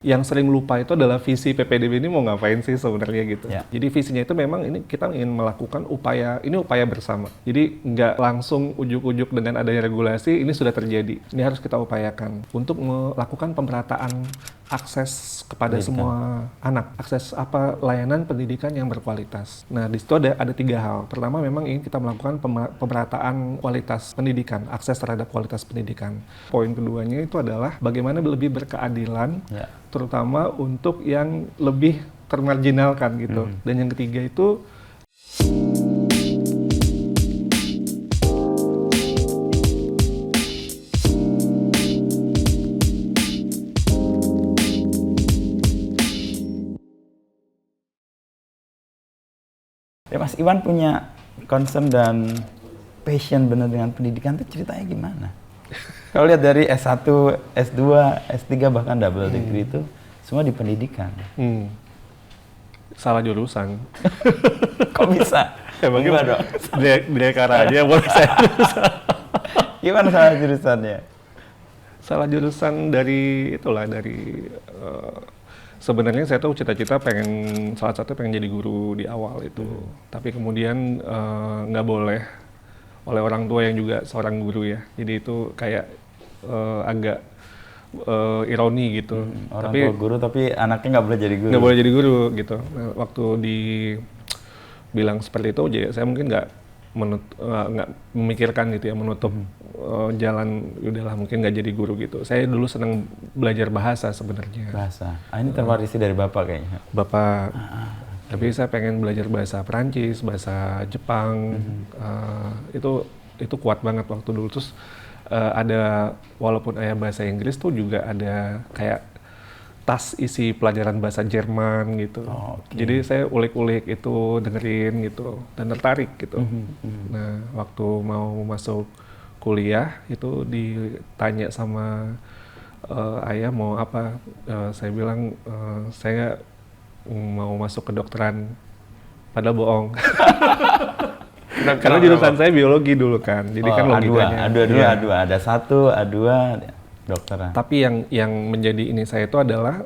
Yang sering lupa itu adalah visi PPDB ini mau ngapain sih sebenarnya gitu. Ya. Jadi visinya itu memang ini kita ingin melakukan upaya bersama. Jadi nggak langsung ujuk-ujuk dengan adanya regulasi ini sudah terjadi. Ini harus kita upayakan untuk melakukan pemerataan akses kepada semua anak, akses layanan pendidikan yang berkualitas. Nah di situ ada 3 hal. Pertama memang ingin kita melakukan pemerataan kualitas pendidikan, akses terhadap kualitas pendidikan. Poin keduanya itu adalah bagaimana lebih berkeadilan. Ya. Terutama untuk yang lebih termarginalkan gitu. Dan yang ketiga itu Ya, Mas Iwan punya concern dan passion benar dengan pendidikan itu ceritanya gimana? Kalau lihat dari S1, S2, S3 bahkan double degree itu semua di pendidikan. salah jurusan. Kok bisa? Emang Gimana dong? Direkara aja boleh saya. Gimana salah jurusannya? Salah jurusan dari sebenarnya saya tuh cita-cita salah satu pengen jadi guru di awal itu. Tapi kemudian nggak boleh oleh orang tua yang juga seorang guru ya. Jadi itu kayak agak ironi gitu. Orang tua guru tapi anaknya nggak boleh jadi guru. Nggak boleh jadi guru gitu. Nah, waktu dibilang seperti itu, saya mungkin nggak memikirkan gitu ya, menutup jalan, udahlah mungkin nggak jadi guru gitu. Saya dulu senang belajar bahasa sebenarnya. Bahasa. Ini terwarisi dari Bapak kayaknya. Bapak. Tapi saya pengen belajar bahasa Perancis, bahasa Jepang. Itu kuat banget waktu dulu. Terus ada, walaupun ayah bahasa Inggris tuh juga ada kayak tas isi pelajaran bahasa Jerman gitu. Jadi saya ulik-ulik itu, dengerin gitu, dan tertarik gitu. Nah, waktu mau masuk kuliah itu ditanya sama ayah mau apa. Saya bilang saya mau masuk kedokteran, padahal bohong. Karena jurusan saya biologi dulu kan, jadi kan logikanya. A2, ada 1, A2, dokteran. Tapi yang menjadi ini saya itu adalah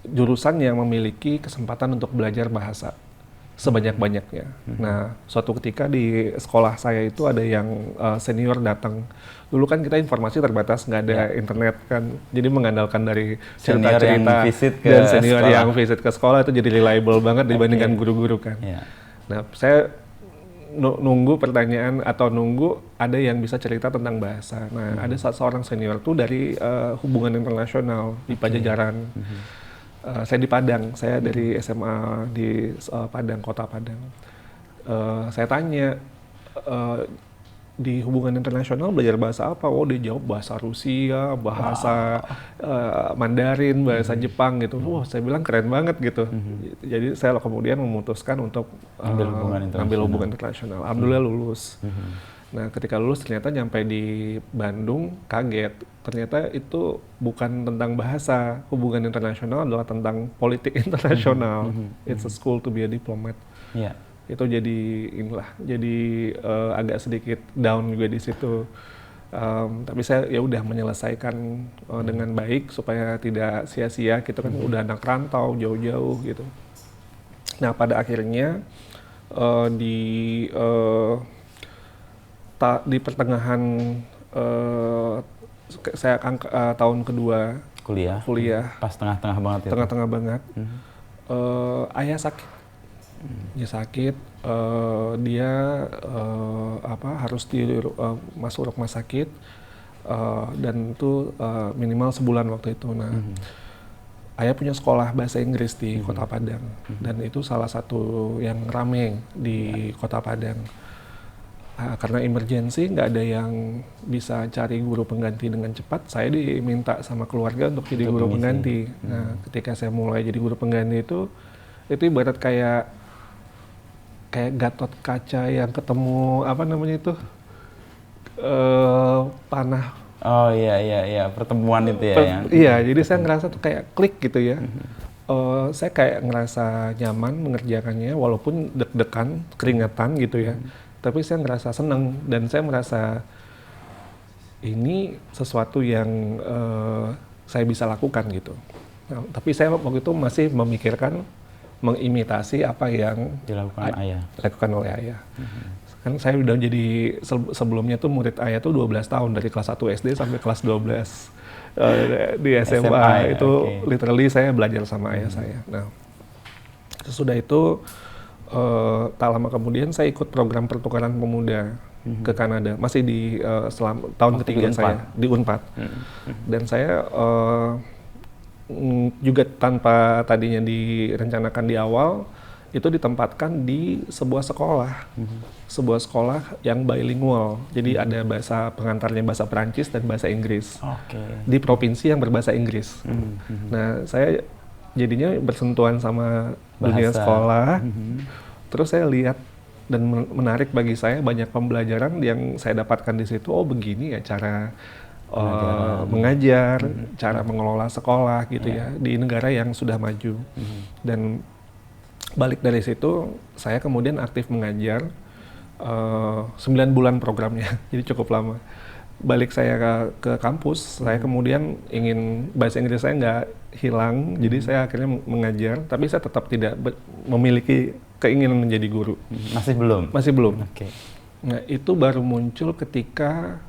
jurusan yang memiliki kesempatan untuk belajar bahasa sebanyak-banyaknya. Nah, suatu ketika di sekolah saya itu ada yang senior datang. Dulu kan kita informasi terbatas, nggak ada internet kan, jadi mengandalkan dari cerita-cerita dan senior yang visit ke sekolah itu jadi reliable banget dibandingkan guru-guru kan. Nah, saya nunggu pertanyaan atau nunggu ada yang bisa cerita tentang bahasa. Nah, ada seorang senior tuh dari hubungan internasional di Pajajaran. Saya di Padang, saya dari SMA di Padang, kota Padang. Saya tanya, di hubungan internasional belajar bahasa apa? Oh, dia jawab bahasa Rusia, bahasa Mandarin, bahasa Jepang gitu. Wah, saya bilang keren banget gitu. Jadi saya kemudian memutuskan untuk ambil hubungan internasional. Alhamdulillah lulus. Nah, ketika lulus ternyata nyampe di Bandung, kaget. Ternyata itu bukan tentang bahasa. Hubungan internasional adalah tentang politik internasional. It's a school to be a diplomat. Itu jadi agak sedikit down juga di situ. Tapi saya ya udah menyelesaikan dengan baik supaya tidak sia-sia. Kita kan udah anak rantau jauh-jauh gitu. Nah, pada akhirnya di pertengahan saya tahun kedua kuliah pas tengah-tengah banget ya. Tengah-tengah banget. Ayah sakit. Dia sakit, dia harus masuk rumah sakit dan itu minimal sebulan waktu itu. Nah, ayah punya sekolah bahasa Inggris di Kota Padang dan itu salah satu yang rame di Kota Padang. Karena emergency, nggak ada yang bisa cari guru pengganti dengan cepat, saya diminta sama keluarga untuk jadi guru pengganti. Nah, ketika saya mulai jadi guru pengganti itu ibarat kayak Gatot Kaca yang ketemu panah. Oh iya, pertemuan itu ya. Iya, jadi saya ngerasa tuh kayak klik gitu ya. Saya kayak ngerasa nyaman mengerjakannya, walaupun deg-degan, keringetan gitu ya. Tapi saya ngerasa senang dan saya merasa ini sesuatu yang saya bisa lakukan gitu. Nah, tapi saya waktu itu masih memikirkan mengimitasi apa yang Dilakukan ayah. dilakukan oleh ayah. Kan saya udah jadi sebelumnya tuh murid ayah tuh 12 tahun dari kelas 1 SD sampai kelas 12 di SMA, SMA, itu oke. literally saya belajar sama ayah saya. Nah, sesudah itu tak lama kemudian saya ikut program pertukaran pemuda ke Kanada, masih di tahun Waktu ketiga di saya di Unpad. Dan saya juga tanpa tadinya direncanakan di awal, itu ditempatkan di sebuah sekolah yang bilingual. Jadi ada bahasa pengantarnya bahasa Perancis dan bahasa Inggris Oke. di provinsi yang berbahasa Inggris. Nah, saya jadinya bersentuhan sama dunia Bahasa. sekolah. Terus saya lihat dan menarik bagi saya banyak pembelajaran yang saya dapatkan di situ. Oh, begini ya cara mengajar, cara mengelola sekolah gitu ya di negara yang sudah maju. Dan balik dari situ, saya kemudian aktif mengajar 9 bulan programnya, jadi cukup lama. Balik saya ke kampus, saya kemudian ingin bahasa Inggris saya nggak hilang, jadi saya akhirnya mengajar, tapi saya tetap tidak memiliki keinginan menjadi guru. Masih belum? Masih belum. Oke. Nah, itu baru muncul ketika,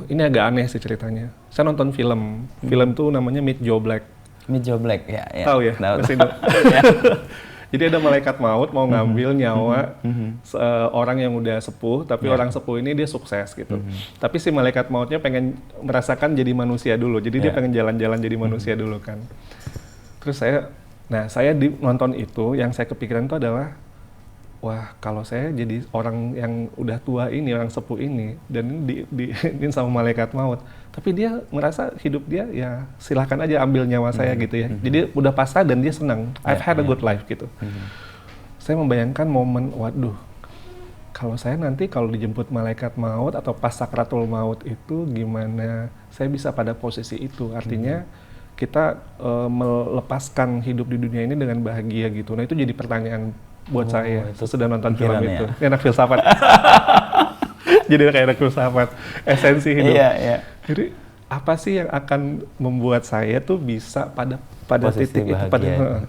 ini agak aneh sih ceritanya. Saya nonton film tuh namanya Meet Joe Black. Meet Joe Black, ya. Tahu ya? Tahu. Masih tahu. Jadi ada malaikat maut mau ngambil nyawa orang yang udah sepuh, tapi orang sepuh ini dia sukses gitu. Tapi si malaikat mautnya pengen merasakan jadi manusia dulu, jadi dia pengen jalan-jalan jadi manusia dulu kan. Terus saya nonton itu, yang saya kepikiran itu adalah, wah kalau saya jadi orang yang udah tua ini, orang sepuh ini, dan ini sama malaikat maut, tapi dia merasa hidup dia ya silahkan aja ambil nyawa saya gitu ya. Jadi udah pasrah dan dia senang. I've had a good life gitu. Saya membayangkan momen, waduh, kalau saya nanti kalau dijemput malaikat maut atau pas sakratul maut itu gimana saya bisa pada posisi itu. Artinya kita melepaskan hidup di dunia ini dengan bahagia gitu. Nah itu jadi pertanyaan buat saya sudah nonton film itu. Ini anak filsafat. Jadi kayak anak filsafat, esensi hidup. Jadi apa sih yang akan membuat saya tuh bisa pada posisi titik itu, bahagia.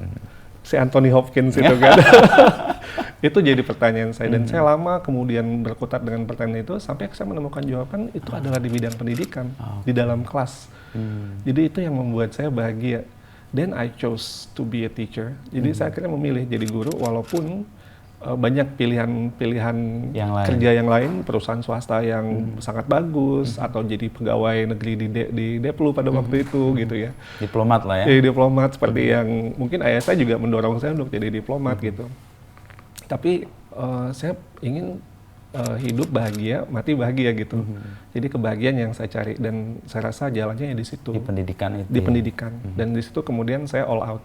si Anthony Hopkins itu kan. Itu jadi pertanyaan saya, dan saya lama kemudian berkutat dengan pertanyaan itu sampai saya menemukan jawaban itu adalah di bidang pendidikan, di dalam kelas. Jadi itu yang membuat saya bahagia. Then I chose to be a teacher. Jadi saya akhirnya memilih jadi guru walaupun banyak pilihan kerja yang lain, perusahaan swasta yang sangat bagus atau jadi pegawai negeri di Deplu pada waktu itu gitu ya. Diplomat lah ya. Jadi diplomat seperti yang mungkin ayah saya juga mendorong saya untuk jadi diplomat gitu. Tapi saya ingin hidup bahagia, mati bahagia gitu. Jadi kebahagiaan yang saya cari, dan saya rasa jalannya ya di situ. Di pendidikan itu. Di pendidikan. Dan di situ kemudian saya all out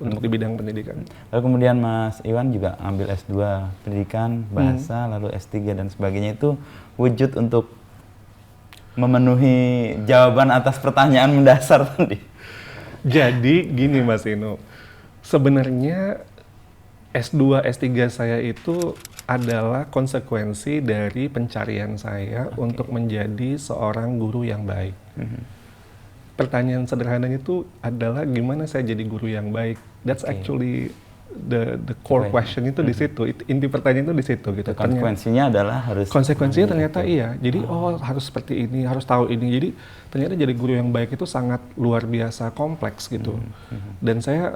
untuk di bidang pendidikan. Lalu kemudian Mas Iwan juga ambil S2 pendidikan, bahasa, lalu S3 dan sebagainya. Itu wujud untuk memenuhi jawaban atas pertanyaan mendasar tadi. Jadi gini Mas Ino, sebenarnya S2, S3 saya itu adalah konsekuensi dari pencarian saya untuk menjadi seorang guru yang baik. Pertanyaan sederhananya itu adalah gimana saya jadi guru yang baik. That's actually the core question itu di situ. Inti pertanyaan itu di situ gitu. Konsekuensinya adalah harus. Konsekuensinya ternyata iya. Jadi harus seperti ini, harus tahu ini. Jadi ternyata jadi guru yang baik itu sangat luar biasa kompleks gitu. Dan saya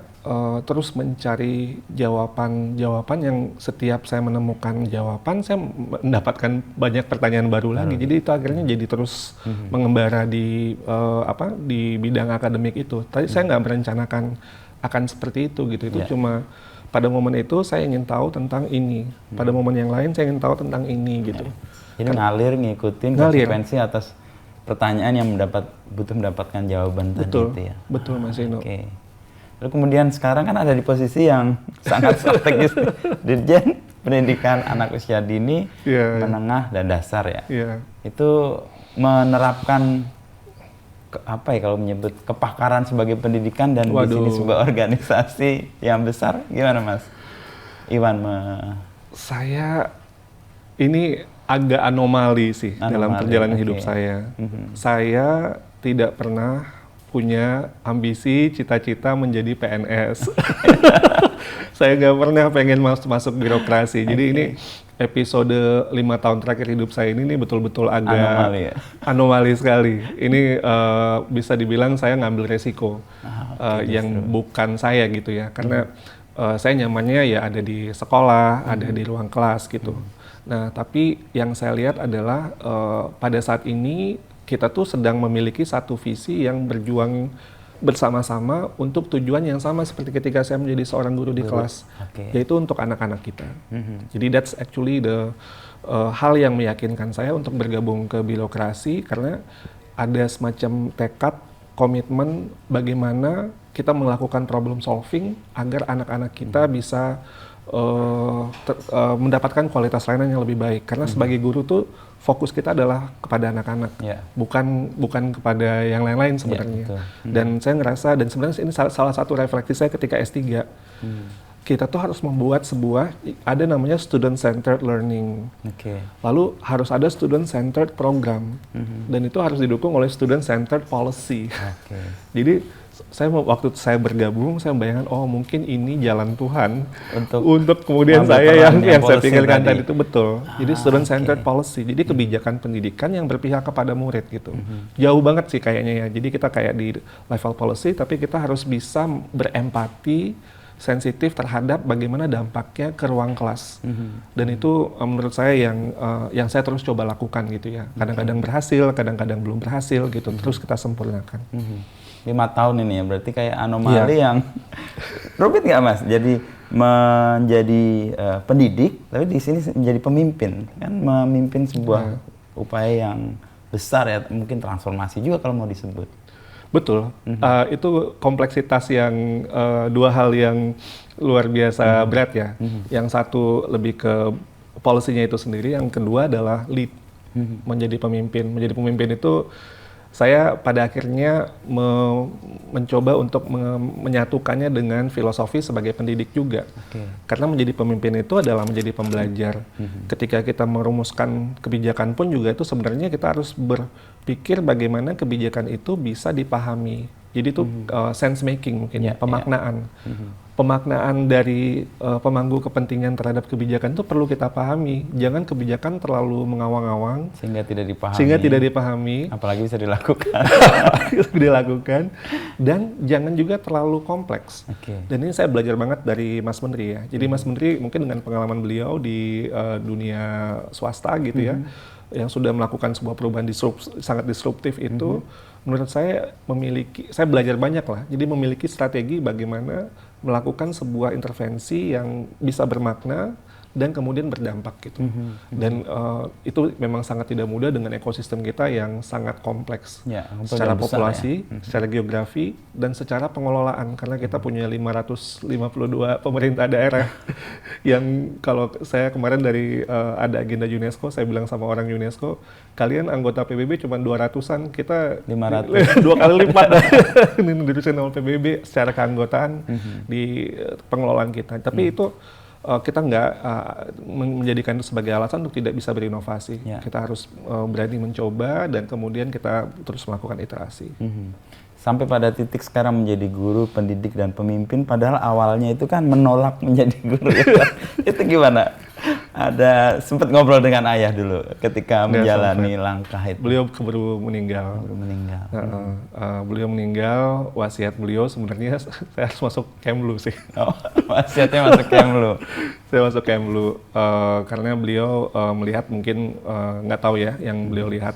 terus mencari jawaban yang setiap saya menemukan jawaban, saya mendapatkan banyak pertanyaan baru lagi. Jadi itu akhirnya jadi terus mengembara di bidang akademik itu. Tadi saya nggak merencanakan akan seperti itu gitu. Itu cuma pada momen itu saya ingin tahu tentang ini. Pada momen yang lain saya ingin tahu tentang ini gitu. Jadi ngalir ngikutin konsekuensi atas pertanyaan yang butuh mendapatkan jawaban tadi itu ya. Betul Mas Ino. Oke. Lalu kemudian sekarang kan ada di posisi yang sangat strategis, Dirjen Pendidikan Anak Usia Dini, Menengah dan Dasar ya. Itu menerapkan kalau menyebut kepakaran sebagai pendidikan dan di sini sebuah organisasi yang besar, gimana Mas Iwan? Saya ini agak anomali sih dalam perjalanan hidup saya. Saya tidak pernah punya ambisi, cita-cita menjadi PNS. Saya nggak pernah pengen masuk birokrasi. Jadi ini episode 5 tahun terakhir hidup saya ini betul-betul agak anomali sekali. Ini bisa dibilang saya ngambil resiko yang bukan saya gitu ya. Karena saya nyamannya ya ada di sekolah, ada di ruang kelas gitu. Nah, tapi yang saya lihat adalah pada saat ini kita tuh sedang memiliki satu visi yang berjuang bersama-sama untuk tujuan yang sama seperti ketika saya menjadi seorang guru di kelas, yaitu untuk anak-anak kita. Jadi that's actually the hal yang meyakinkan saya untuk bergabung ke birokrasi, karena ada semacam tekad, komitmen bagaimana kita melakukan problem solving agar anak-anak kita bisa mendapatkan kualitas layanan yang lebih baik. Karena sebagai guru tuh fokus kita adalah kepada anak-anak, bukan kepada yang lain-lain sebenarnya. Dan saya ngerasa, dan sebenarnya ini salah satu refleksi saya ketika S3. Kita tuh harus membuat ada namanya student-centered learning. Lalu harus ada student-centered program. Dan itu harus didukung oleh student-centered policy. Jadi waktu saya bergabung, saya membayangkan, oh mungkin ini jalan Tuhan untuk kemudian saya yang saya pikirkan tadi itu betul. Jadi student-centered policy, jadi kebijakan pendidikan yang berpihak kepada murid gitu. Jauh banget sih kayaknya ya. Jadi kita kayak di level policy, tapi kita harus bisa berempati, sensitif terhadap bagaimana dampaknya ke ruang kelas. Dan itu menurut saya yang saya terus coba lakukan gitu ya. Kadang-kadang berhasil, kadang-kadang belum berhasil gitu. Terus kita sempurnakan. 5 tahun ini ya, berarti kayak anomali yang rumit nggak Mas? Jadi menjadi pendidik, tapi di sini menjadi pemimpin, kan memimpin sebuah upaya yang besar ya, mungkin transformasi juga kalau mau disebut. Betul, itu kompleksitas yang dua hal yang luar biasa berat ya. Yang satu lebih ke policy-nya itu sendiri, yang kedua adalah lead, menjadi pemimpin. Menjadi pemimpin itu saya pada akhirnya mencoba untuk menyatukannya dengan filosofi sebagai pendidik juga. Karena menjadi pemimpin itu adalah menjadi pembelajar. Ketika kita merumuskan kebijakan pun juga itu sebenarnya kita harus berpikir bagaimana kebijakan itu bisa dipahami. Jadi itu sense making mungkin ya, pemaknaan. Pemaknaan dari pemangku kepentingan terhadap kebijakan itu perlu kita pahami. Jangan kebijakan terlalu mengawang-awang sehingga tidak dipahami. Apalagi bisa dilakukan. Dan jangan juga terlalu kompleks. Dan ini saya belajar banget dari Mas Menteri ya. Jadi Mas Menteri mungkin dengan pengalaman beliau di dunia swasta gitu ya, yang sudah melakukan sebuah perubahan sangat disruptif itu, menurut saya saya belajar banyak lah. Jadi memiliki strategi bagaimana melakukan sebuah intervensi yang bisa bermakna dan kemudian berdampak gitu. Dan itu memang sangat tidak mudah dengan ekosistem kita yang sangat kompleks secara populasi, secara geografi, dan secara pengelolaan. Karena kita punya 552 pemerintah daerah yang kalau saya kemarin dari ada agenda UNESCO, saya bilang sama orang UNESCO, kalian anggota PBB cuma 200-an, kita 500. 2 kali lipat dari channel PBB secara keanggotaan di pengelolaan kita. Tapi itu kita nggak menjadikan itu sebagai alasan untuk tidak bisa berinovasi. Kita harus berani mencoba dan kemudian kita terus melakukan iterasi. Sampai pada titik sekarang menjadi guru, pendidik, dan pemimpin, padahal awalnya itu kan menolak menjadi guru. Itu gimana? Ada sempat ngobrol dengan ayah dulu ketika menjalani langkah itu. Beliau keburu meninggal. Beliau meninggal, wasiat beliau sebenarnya saya harus masuk Kemlu sih. Wasiatnya masuk Kemlu. Saya masuk Kemlu karena beliau melihat mungkin nggak tahu ya, yang beliau lihat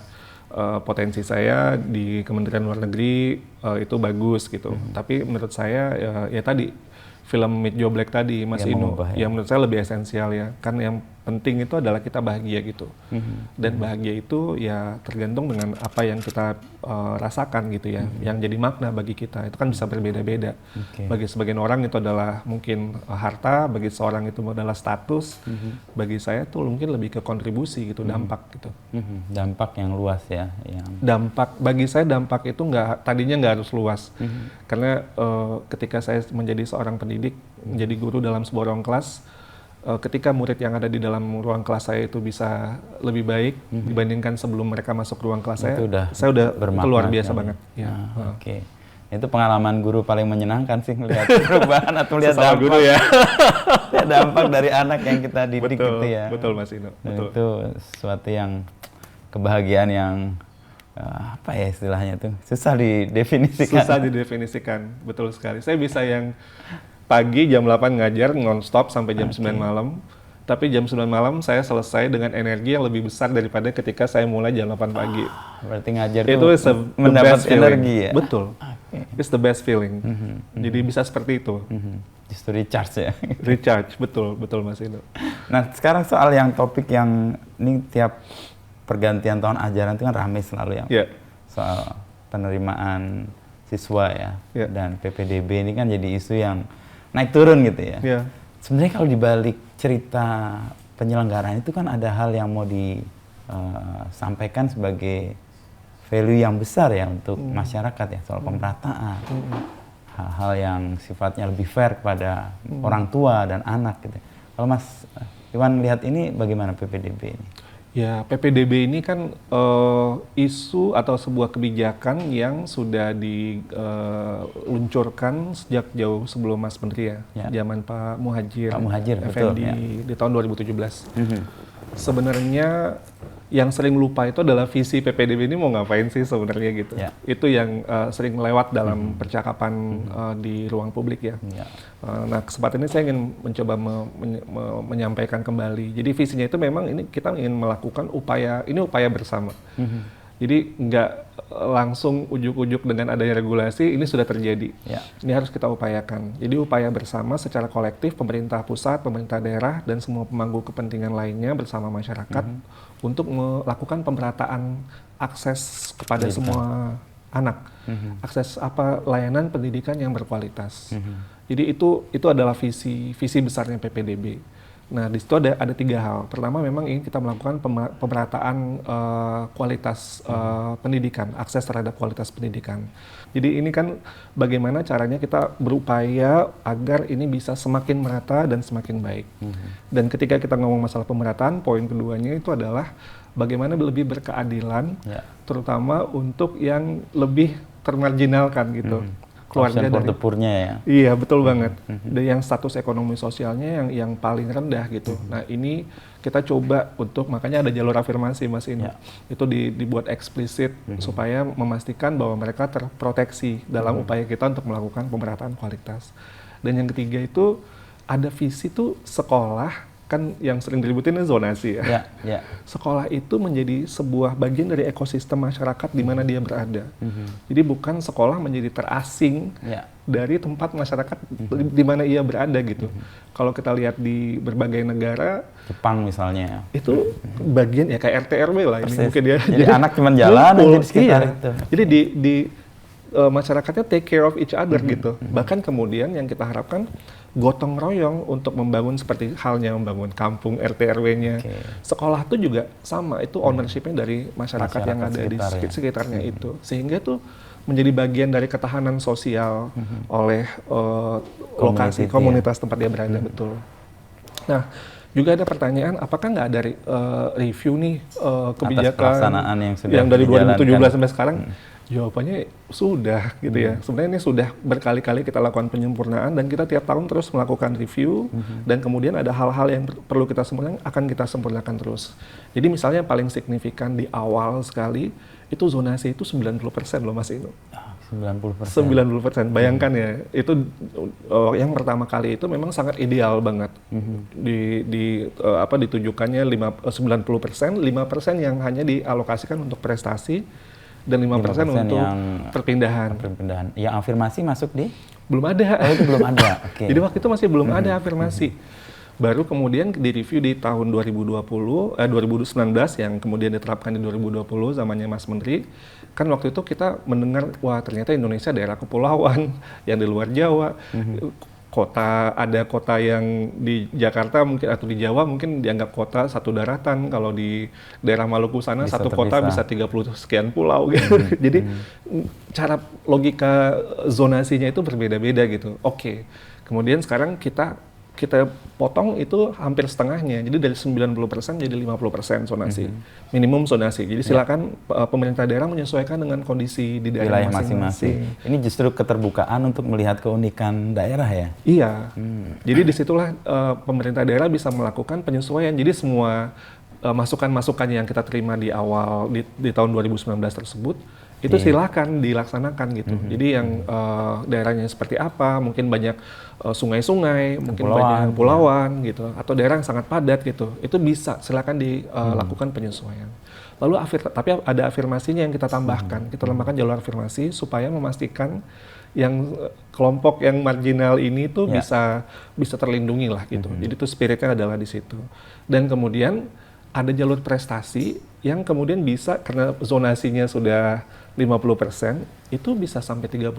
potensi saya di Kementerian Luar Negeri itu bagus gitu. Tapi menurut saya ya tadi film Meet Joe Black tadi, Mas Inu, yang menurut saya lebih esensial ya. Kan yang penting itu adalah kita bahagia gitu. Dan bahagia itu ya tergantung dengan apa yang kita rasakan gitu ya. Yang jadi makna bagi kita, itu kan bisa berbeda-beda. Bagi sebagian orang itu adalah mungkin harta, bagi seorang itu adalah status. Bagi saya tuh mungkin lebih ke kontribusi gitu, dampak gitu. Dampak yang luas ya. Dampak, bagi saya dampak itu tadinya nggak harus luas. Karena ketika saya menjadi seorang pendidik, menjadi guru dalam sebuah ruang kelas, ketika murid yang ada di dalam ruang kelas saya itu bisa lebih baik dibandingkan sebelum mereka masuk ruang kelas saya udah itu luar biasa banget. Ya. Oke. Itu pengalaman guru paling menyenangkan sih melihat perubahan atau lihat dampak guru ya. lihat dampak dari anak yang kita didik betul, gitu ya. Betul Mas Ino. Betul. Itu sesuatu yang kebahagiaan yang apa ya istilahnya tuh susah didefinisikan. Betul sekali. Saya bisa yang pagi jam 8 ngajar non-stop sampai jam 9 malam. Tapi jam 9 malam saya selesai dengan energi yang lebih besar daripada ketika saya mulai jam 8 pagi. Berarti ngajar itu mendapat energi ya? Betul. It's the best feeling. Jadi bisa seperti itu. Justru recharge ya? Recharge, betul Mas Ino. Nah sekarang soal yang topik yang ini tiap pergantian tahun ajaran itu kan ramai selalu yang soal penerimaan siswa ya. Dan PPDB ini kan jadi isu yang naik turun gitu ya. Sebenarnya kalau dibalik cerita penyelenggaraan itu kan ada hal yang mau disampaikan sebagai value yang besar ya untuk masyarakat ya soal pemerataan, hal-hal yang sifatnya lebih fair kepada orang tua dan anak gitu. Kalau Mas Iwan lihat ini bagaimana PPDB ini? Ya, PPDB ini kan isu atau sebuah kebijakan yang sudah diluncurkan sejak jauh sebelum Mas Menteri ya. Zaman Pak Muhadjir Effendi di tahun 2017. Sebenarnya yang sering lupa itu adalah visi PPDB ini mau ngapain sih sebenarnya gitu. Itu yang sering lewat dalam percakapan di ruang publik ya. Nah, kesempatan ini saya ingin mencoba menyampaikan kembali. Jadi visinya itu memang ini kita ingin melakukan upaya bersama. Jadi nggak langsung ujuk-ujuk dengan adanya regulasi ini sudah terjadi. Ini harus kita upayakan. Jadi upaya bersama secara kolektif pemerintah pusat, pemerintah daerah dan semua pemangku kepentingan lainnya bersama masyarakat untuk melakukan pemerataan akses kepada semua anak. Akses layanan pendidikan yang berkualitas. Jadi itu adalah visi besarnya PPDB. Nah, di situ ada 3 hal. Pertama, memang ingin kita melakukan pemerataan kualitas pendidikan, akses terhadap kualitas pendidikan. Jadi ini kan bagaimana caranya kita berupaya agar ini bisa semakin merata dan semakin baik. Dan ketika kita ngomong masalah pemerataan, poin keduanya itu adalah bagaimana lebih berkeadilan, terutama untuk yang lebih termarginalkan gitu. Keluarga dari dapurnya ya. Iya, betul banget. Dan yang status ekonomi sosialnya yang paling rendah gitu. Nah, ini kita coba untuk makanya ada jalur afirmasi Mas Ino. Itu dibuat eksplisit supaya memastikan bahwa mereka terproteksi dalam upaya kita untuk melakukan pemerataan kualitas. Dan yang ketiga itu ada visi tuh sekolah kan yang sering diributin zonasi ya. Sekolah itu menjadi sebuah bagian dari ekosistem masyarakat di mana dia berada. Jadi bukan sekolah menjadi terasing dari tempat masyarakat di mana ia berada gitu. Kalau kita lihat di berbagai negara, Jepang misalnya, itu bagian ya kayak RT RW lah ini mungkin dia. Jadi anak cuma jalan aja di sekitar itu. Jadi di masyarakatnya take care of each other gitu. Bahkan kemudian yang kita harapkan gotong royong untuk membangun seperti halnya membangun kampung RT RW-nya. Sekolah itu juga sama, itu ownership-nya dari masyarakat yang ada di sekitarnya itu. Sehingga itu menjadi bagian dari ketahanan sosial oleh lokasi, komunitas tempat dia berada, betul. Nah, juga ada pertanyaan, apakah nggak ada review nih kebijakan yang dari 2017 sampai sekarang? Jawabannya sudah gitu ya. Sebenarnya ini sudah berkali-kali kita lakukan penyempurnaan dan kita tiap tahun terus melakukan review dan kemudian ada hal-hal yang perlu kita sempurnakan akan kita sempurnakan terus. Jadi misalnya yang paling signifikan di awal sekali itu zonasi itu 90% loh Mas Ino. 90%. 90%. Bayangkan ya, itu yang pertama kali itu memang sangat ideal banget. Ditujukannya 90%, 5% yang hanya dialokasikan untuk prestasi dan 5% untuk perpindahan. Yang afirmasi masuk di? Belum ada. Oh, itu belum ada. Jadi waktu itu masih belum ada afirmasi. Baru kemudian direview di tahun 2019 yang kemudian diterapkan di 2020 zamannya Mas Menteri. Kan waktu itu kita mendengar, wah ternyata Indonesia daerah kepulauan yang di luar Jawa. Ada kota yang di Jakarta mungkin atau di Jawa mungkin dianggap kota satu daratan, kalau di daerah Maluku sana bisa satu kota bisa 30 sekian pulau gitu. Jadi cara logika zonasinya itu berbeda-beda gitu. Kemudian sekarang kita kita potong itu hampir setengahnya. Jadi dari 90% jadi 50% zonasi. Minimum zonasi. Jadi silakan pemerintah daerah menyesuaikan dengan kondisi di daerah wilayah masing-masing. Ini justru keterbukaan untuk melihat keunikan daerah ya? Iya. Jadi disitulah pemerintah daerah bisa melakukan penyesuaian. Jadi semua masukan-masukan yang kita terima di awal di tahun 2019 tersebut itu silakan dilaksanakan gitu. Jadi yang daerahnya seperti apa, mungkin banyak sungai-sungai, mungkin banyak pulauan gitu, atau daerah yang sangat padat gitu, itu bisa silakan dilakukan penyesuaian. Lalu tapi ada afirmasinya yang kita tambahkan, kita tambahkan jalur afirmasi supaya memastikan yang kelompok yang marginal ini tuh bisa terlindungi lah gitu. Jadi itu spiritnya adalah di situ. Dan kemudian ada jalur prestasi yang kemudian bisa karena zonasinya sudah 50%, itu bisa sampai 30%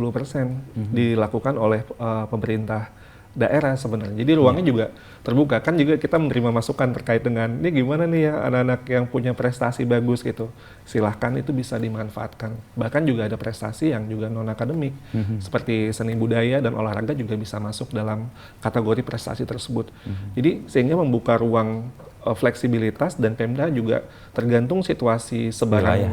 dilakukan oleh pemerintah daerah sebenarnya. Jadi ruangnya juga terbuka. Kan juga kita menerima masukan terkait dengan ini gimana nih ya anak-anak yang punya prestasi bagus gitu. Silahkan itu bisa dimanfaatkan. Bahkan juga ada prestasi yang juga non-akademik. Seperti seni budaya dan olahraga juga bisa masuk dalam kategori prestasi tersebut. Jadi sehingga membuka ruang fleksibilitas dan Pemda juga tergantung situasi sebaran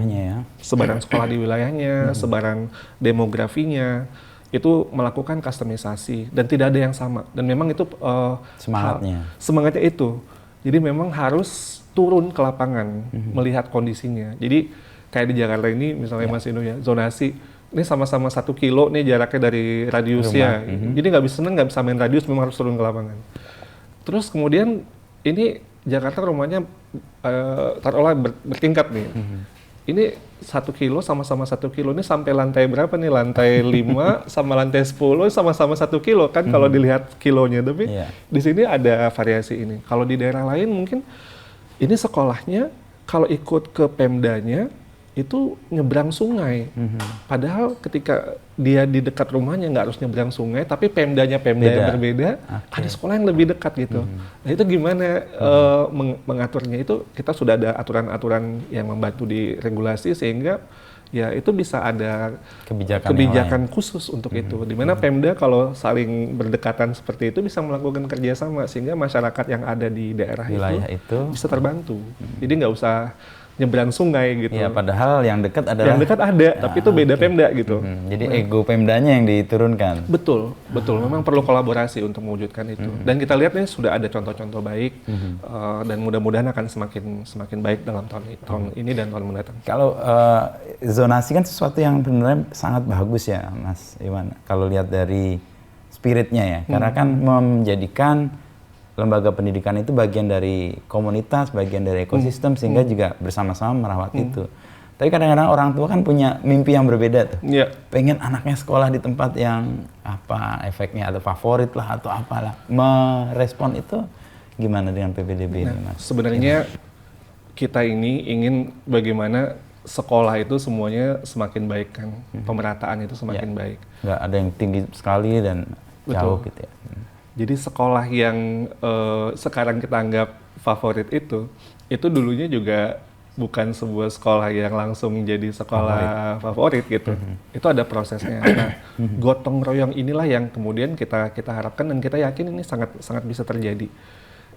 sekolah di wilayahnya, sebaran demografinya, itu melakukan kustomisasi dan tidak ada yang sama. Dan memang itu semangatnya itu. Jadi memang harus turun ke lapangan melihat kondisinya. Jadi kayak di Jakarta ini misalnya Mas Inu ya, zonasi ini sama-sama 1 kilo nih jaraknya dari radiusnya. Jadi nggak bisa main radius, memang harus turun ke lapangan. Terus kemudian ini Jakarta rumahnya taruhlah bertingkat nih. Ini 1 kilo sama-sama 1 kilo ini sampai lantai berapa nih? Lantai 5 sama lantai 10 sama-sama 1 kilo kan kalau dilihat kilonya. Tapi di sini ada variasi ini. Kalau di daerah lain mungkin ini sekolahnya kalau ikut ke Pemdanya itu nyebrang sungai. Padahal ketika dia di dekat rumahnya nggak harus nyebrang sungai, tapi Pemdanya yang berbeda, ada sekolah yang lebih dekat gitu. Nah itu gimana mengaturnya itu kita sudah ada aturan-aturan yang membantu di regulasi sehingga ya itu bisa ada kebijakan khusus untuk itu. Dimana Pemda kalau saling berdekatan seperti itu bisa melakukan kerjasama sehingga masyarakat yang ada di daerah itu bisa terbantu. Jadi nggak usah nyebrang sungai gitu. Ya, padahal yang dekat adalah tapi itu beda Pemda gitu. Jadi ego Pemdanya yang diturunkan. Betul. Memang perlu kolaborasi untuk mewujudkan itu. Dan kita lihat nih sudah ada contoh-contoh baik dan mudah-mudahan akan semakin baik dalam tahun ini dan tahun mendatang. Kalau zonasi kan sesuatu yang benar-benar sangat bagus ya, Mas Iwan. Kalau lihat dari spiritnya ya, karena kan menjadikan lembaga pendidikan itu bagian dari komunitas, bagian dari ekosistem, sehingga juga bersama-sama merawat itu. Tapi kadang-kadang orang tua kan punya mimpi yang berbeda tuh. Pengen anaknya sekolah di tempat yang apa efeknya atau favorit lah atau apalah. Merespon itu gimana dengan PPDB ini, Mas? Sebenarnya kita ini ingin bagaimana sekolah itu semuanya semakin baik kan, pemerataan itu semakin baik. Nggak ada yang tinggi sekali dan jauh gitu ya. Jadi sekolah yang sekarang kita anggap favorit itu dulunya juga bukan sebuah sekolah yang langsung jadi sekolah favorit gitu. Itu ada prosesnya. Nah, gotong royong inilah yang kemudian kita harapkan dan kita yakin ini sangat bisa terjadi.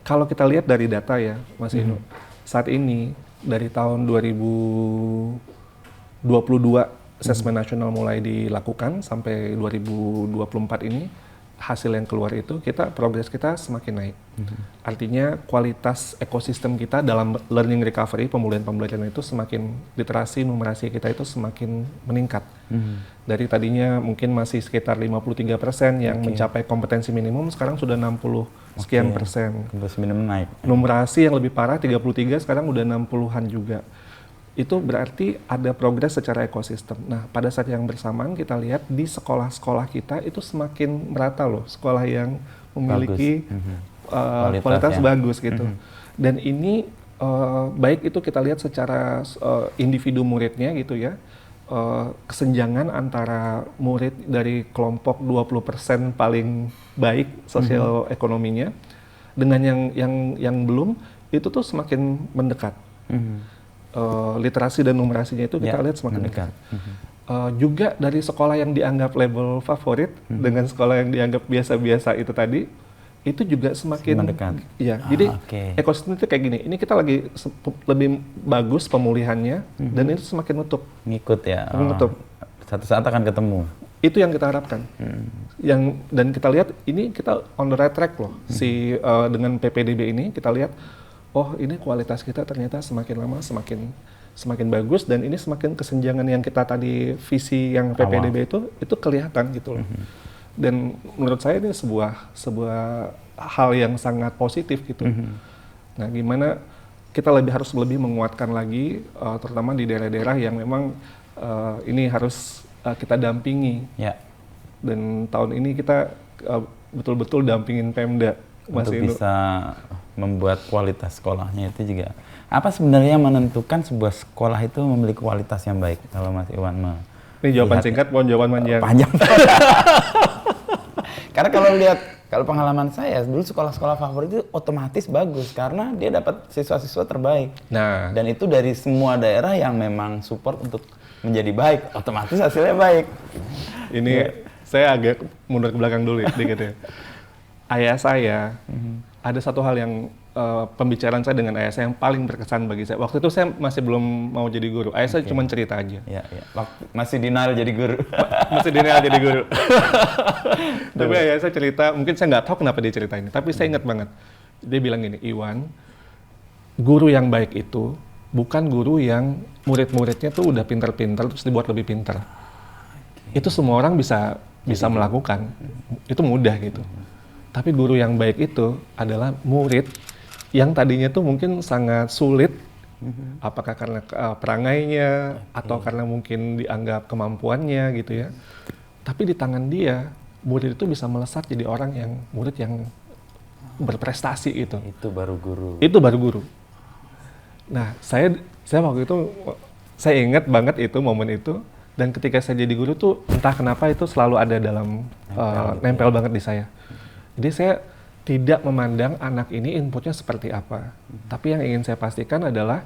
Kalau kita lihat dari data ya, Mas Inu, saat ini dari tahun 2022 asesmen nasional mulai dilakukan sampai 2024 ini hasil yang keluar itu progres kita semakin naik. Artinya kualitas ekosistem kita dalam learning recovery, pemulihan pembelajaran itu semakin literasi, numerasi kita itu semakin meningkat. Dari tadinya mungkin masih sekitar 53% yang mencapai kompetensi minimum, sekarang sudah 60 sekian persen. Kompetensi minimum naik. Numerasi yang lebih parah 33, sekarang udah 60-an juga. Itu berarti ada progres secara ekosistem. Nah, pada saat yang bersamaan kita lihat di sekolah-sekolah kita itu semakin merata loh, sekolah yang memiliki kualitas bagus gitu. Dan ini baik itu kita lihat secara individu muridnya gitu ya, kesenjangan antara murid dari kelompok 20% paling baik sosial ekonominya dengan yang belum, itu tuh semakin mendekat. Literasi dan numerasinya itu kita lihat semakin dekat. Juga dari sekolah yang dianggap label favorit dengan sekolah yang dianggap biasa-biasa itu tadi itu juga semakin mendekat. ya. Jadi Oke. ekosistem itu kayak gini. Ini kita lagi lebih bagus pemulihannya dan itu semakin nutup. Ngikut ya. Nutup. Satu saat akan ketemu. Itu yang kita harapkan. Dan kita lihat ini kita on the right track loh. Dengan PPDB ini kita lihat oh ini kualitas kita ternyata semakin lama semakin bagus dan ini semakin kesenjangan yang kita tadi visi yang PPDB itu kelihatan gitu loh. Dan menurut saya ini sebuah hal yang sangat positif gitu. Nah, gimana kita harus lebih menguatkan lagi, terutama di daerah-daerah yang memang ini harus kita dampingi. Ya. Dan tahun ini kita betul-betul dampingin Pemda, Mas Untuk Inu. bisa membuat kualitas sekolahnya itu juga. Apa sebenarnya yang menentukan sebuah sekolah itu memiliki kualitas yang baik? Kalau Mas Iwan Ini jawaban singkat, mohon jawaban panjang. panjang. Karena kalau pengalaman saya dulu sekolah-sekolah favorit itu otomatis bagus karena dia dapat siswa-siswa terbaik. Nah, Dan itu dari semua daerah yang memang support untuk menjadi baik, otomatis hasilnya baik. ini saya agak mundur ke belakang dulu ya, sedikit ya. Ayah saya, ada satu hal yang pembicaraan saya dengan ayah saya yang paling berkesan bagi saya. Waktu itu saya masih belum mau jadi guru. Ayah saya cuma cerita aja. Ya. Masih denial jadi guru. Masih denial jadi guru. Tapi ayah saya cerita, mungkin saya nggak tahu kenapa dia cerita ini, tapi saya ingat banget. Dia bilang gini, Iwan, guru yang baik itu bukan guru yang murid-muridnya tuh udah pintar-pintar terus dibuat lebih pintar. Itu semua orang bisa melakukan. Itu mudah gitu. Tapi guru yang baik itu adalah murid yang tadinya tuh mungkin sangat sulit, apakah karena perangainya atau karena mungkin dianggap kemampuannya gitu ya. Tapi di tangan dia, murid itu bisa melesat jadi murid yang berprestasi itu. Itu baru guru. Itu baru guru. Nah, saya waktu itu saya ingat banget itu momen itu, dan ketika saya jadi guru tuh entah kenapa itu selalu ada dalam nempel banget di saya. Jadi saya tidak memandang anak ini inputnya seperti apa. Tapi yang ingin saya pastikan adalah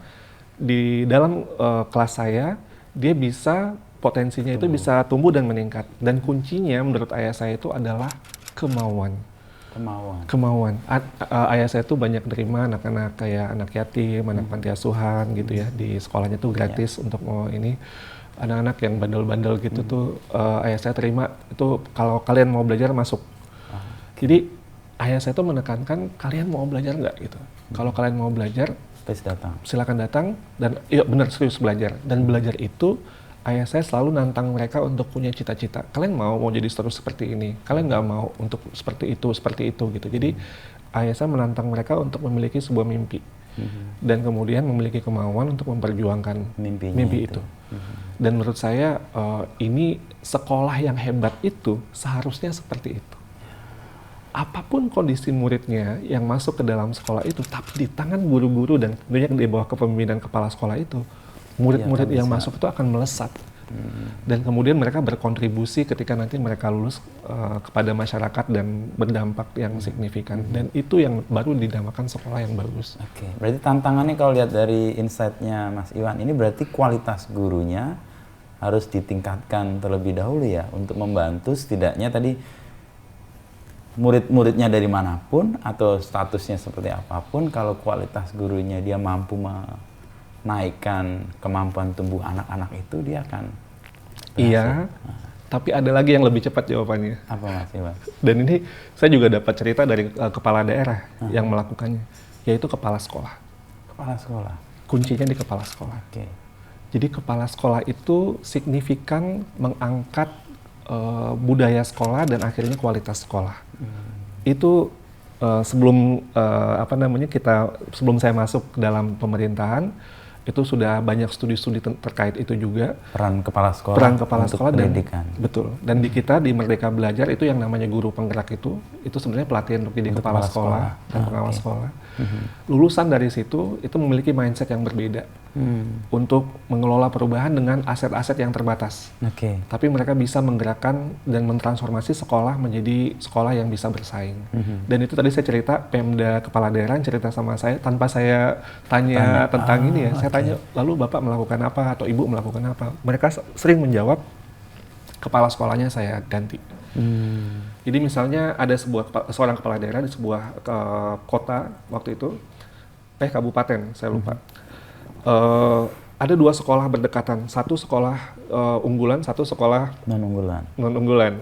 di dalam kelas saya, dia bisa, potensinya itu bisa tumbuh dan meningkat. Dan kuncinya menurut ayah saya itu adalah kemauan. Ayah saya tuh banyak terima anak-anak kayak anak yatim, anak panti asuhan gitu ya. Di sekolahnya tuh gratis untuk ini. Anak-anak yang bandel-bandel gitu tuh ayah saya terima. Itu kalau kalian mau belajar masuk. Jadi ayah saya tuh menekankan kalian mau belajar nggak gitu. Kalau kalian mau belajar, silakan datang dan yuk bener serius belajar. Dan belajar itu ayah saya selalu nantang mereka untuk punya cita-cita. Kalian mau jadi terus seperti ini. Kalian nggak mau untuk seperti itu gitu. Jadi ayah saya menantang mereka untuk memiliki sebuah mimpi. Dan kemudian memiliki kemauan untuk memperjuangkan mimpi itu. Dan menurut saya ini sekolah yang hebat itu seharusnya seperti itu. Apapun kondisi muridnya yang masuk ke dalam sekolah itu, tapi di tangan guru-guru dan tentunya di bawah kepemimpinan kepala sekolah itu, murid-murid yang masuk itu akan melesat. Dan kemudian mereka berkontribusi ketika nanti mereka lulus kepada masyarakat dan berdampak yang signifikan. Dan itu yang baru dinamakan sekolah yang bagus. Oke, berarti tantangannya kalau lihat dari insight-nya Mas Iwan, ini berarti kualitas gurunya harus ditingkatkan terlebih dahulu ya, untuk membantu setidaknya tadi murid-muridnya dari manapun atau statusnya seperti apapun, kalau kualitas gurunya dia mampu menaikkan kemampuan tumbuh anak-anak itu, dia akan berhasil. Iya, tapi ada lagi yang lebih cepat jawabannya. Apa Mas Iwan? Dan ini saya juga dapat cerita dari kepala daerah yang melakukannya, yaitu kepala sekolah. Kepala sekolah? Kuncinya di kepala sekolah. Oke. Jadi kepala sekolah itu signifikan mengangkat budaya sekolah dan akhirnya kualitas sekolah. Itu sebelum sebelum saya masuk ke dalam pemerintahan, itu sudah banyak studi-studi terkait itu juga. Peran kepala sekolah. Peran kepala sekolah pendidikan. Betul. Dan di kita di Merdeka Belajar itu yang namanya guru penggerak itu sebenarnya pelatihan untuk jadi kepala sekolah dan pengawas sekolah. Lulusan dari situ itu memiliki mindset yang berbeda untuk mengelola perubahan dengan aset-aset yang terbatas. Tapi mereka bisa menggerakkan dan mentransformasi sekolah menjadi sekolah yang bisa bersaing. Dan itu tadi saya cerita, Pemda kepala daerah cerita sama saya tanpa saya tanya tentang ini ya. Saya tanya, lalu Bapak melakukan apa atau Ibu melakukan apa? Mereka sering menjawab, kepala sekolahnya saya ganti. Jadi misalnya ada seorang kepala daerah di sebuah kota waktu itu, kabupaten, saya lupa. Ada 2 sekolah berdekatan, satu sekolah unggulan, satu sekolah non-unggulan.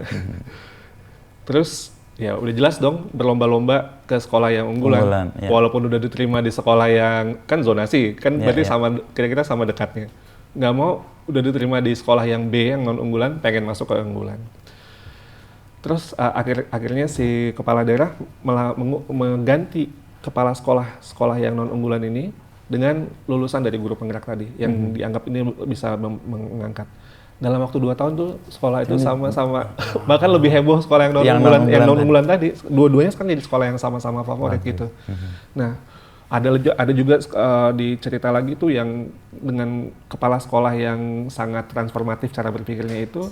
Terus ya udah jelas dong berlomba-lomba ke sekolah yang unggulan. Ya. Walaupun udah diterima di sekolah yang kan zonasi, kan berarti sama kira-kira sama dekatnya. Nggak mau udah diterima di sekolah yang B yang non-unggulan, pengen masuk ke unggulan. Terus akhirnya si kepala daerah mengganti kepala sekolah yang non-unggulan ini dengan lulusan dari guru penggerak tadi yang dianggap ini bisa mengangkat. Dalam waktu 2 tahun tuh sekolah itu sama-sama bahkan lebih heboh sekolah yang non-unggulan tadi. Dua-duanya sekarang jadi sekolah yang sama-sama favorit gitu. Nah, ada juga di cerita lagi tuh yang dengan kepala sekolah yang sangat transformatif cara berpikirnya itu,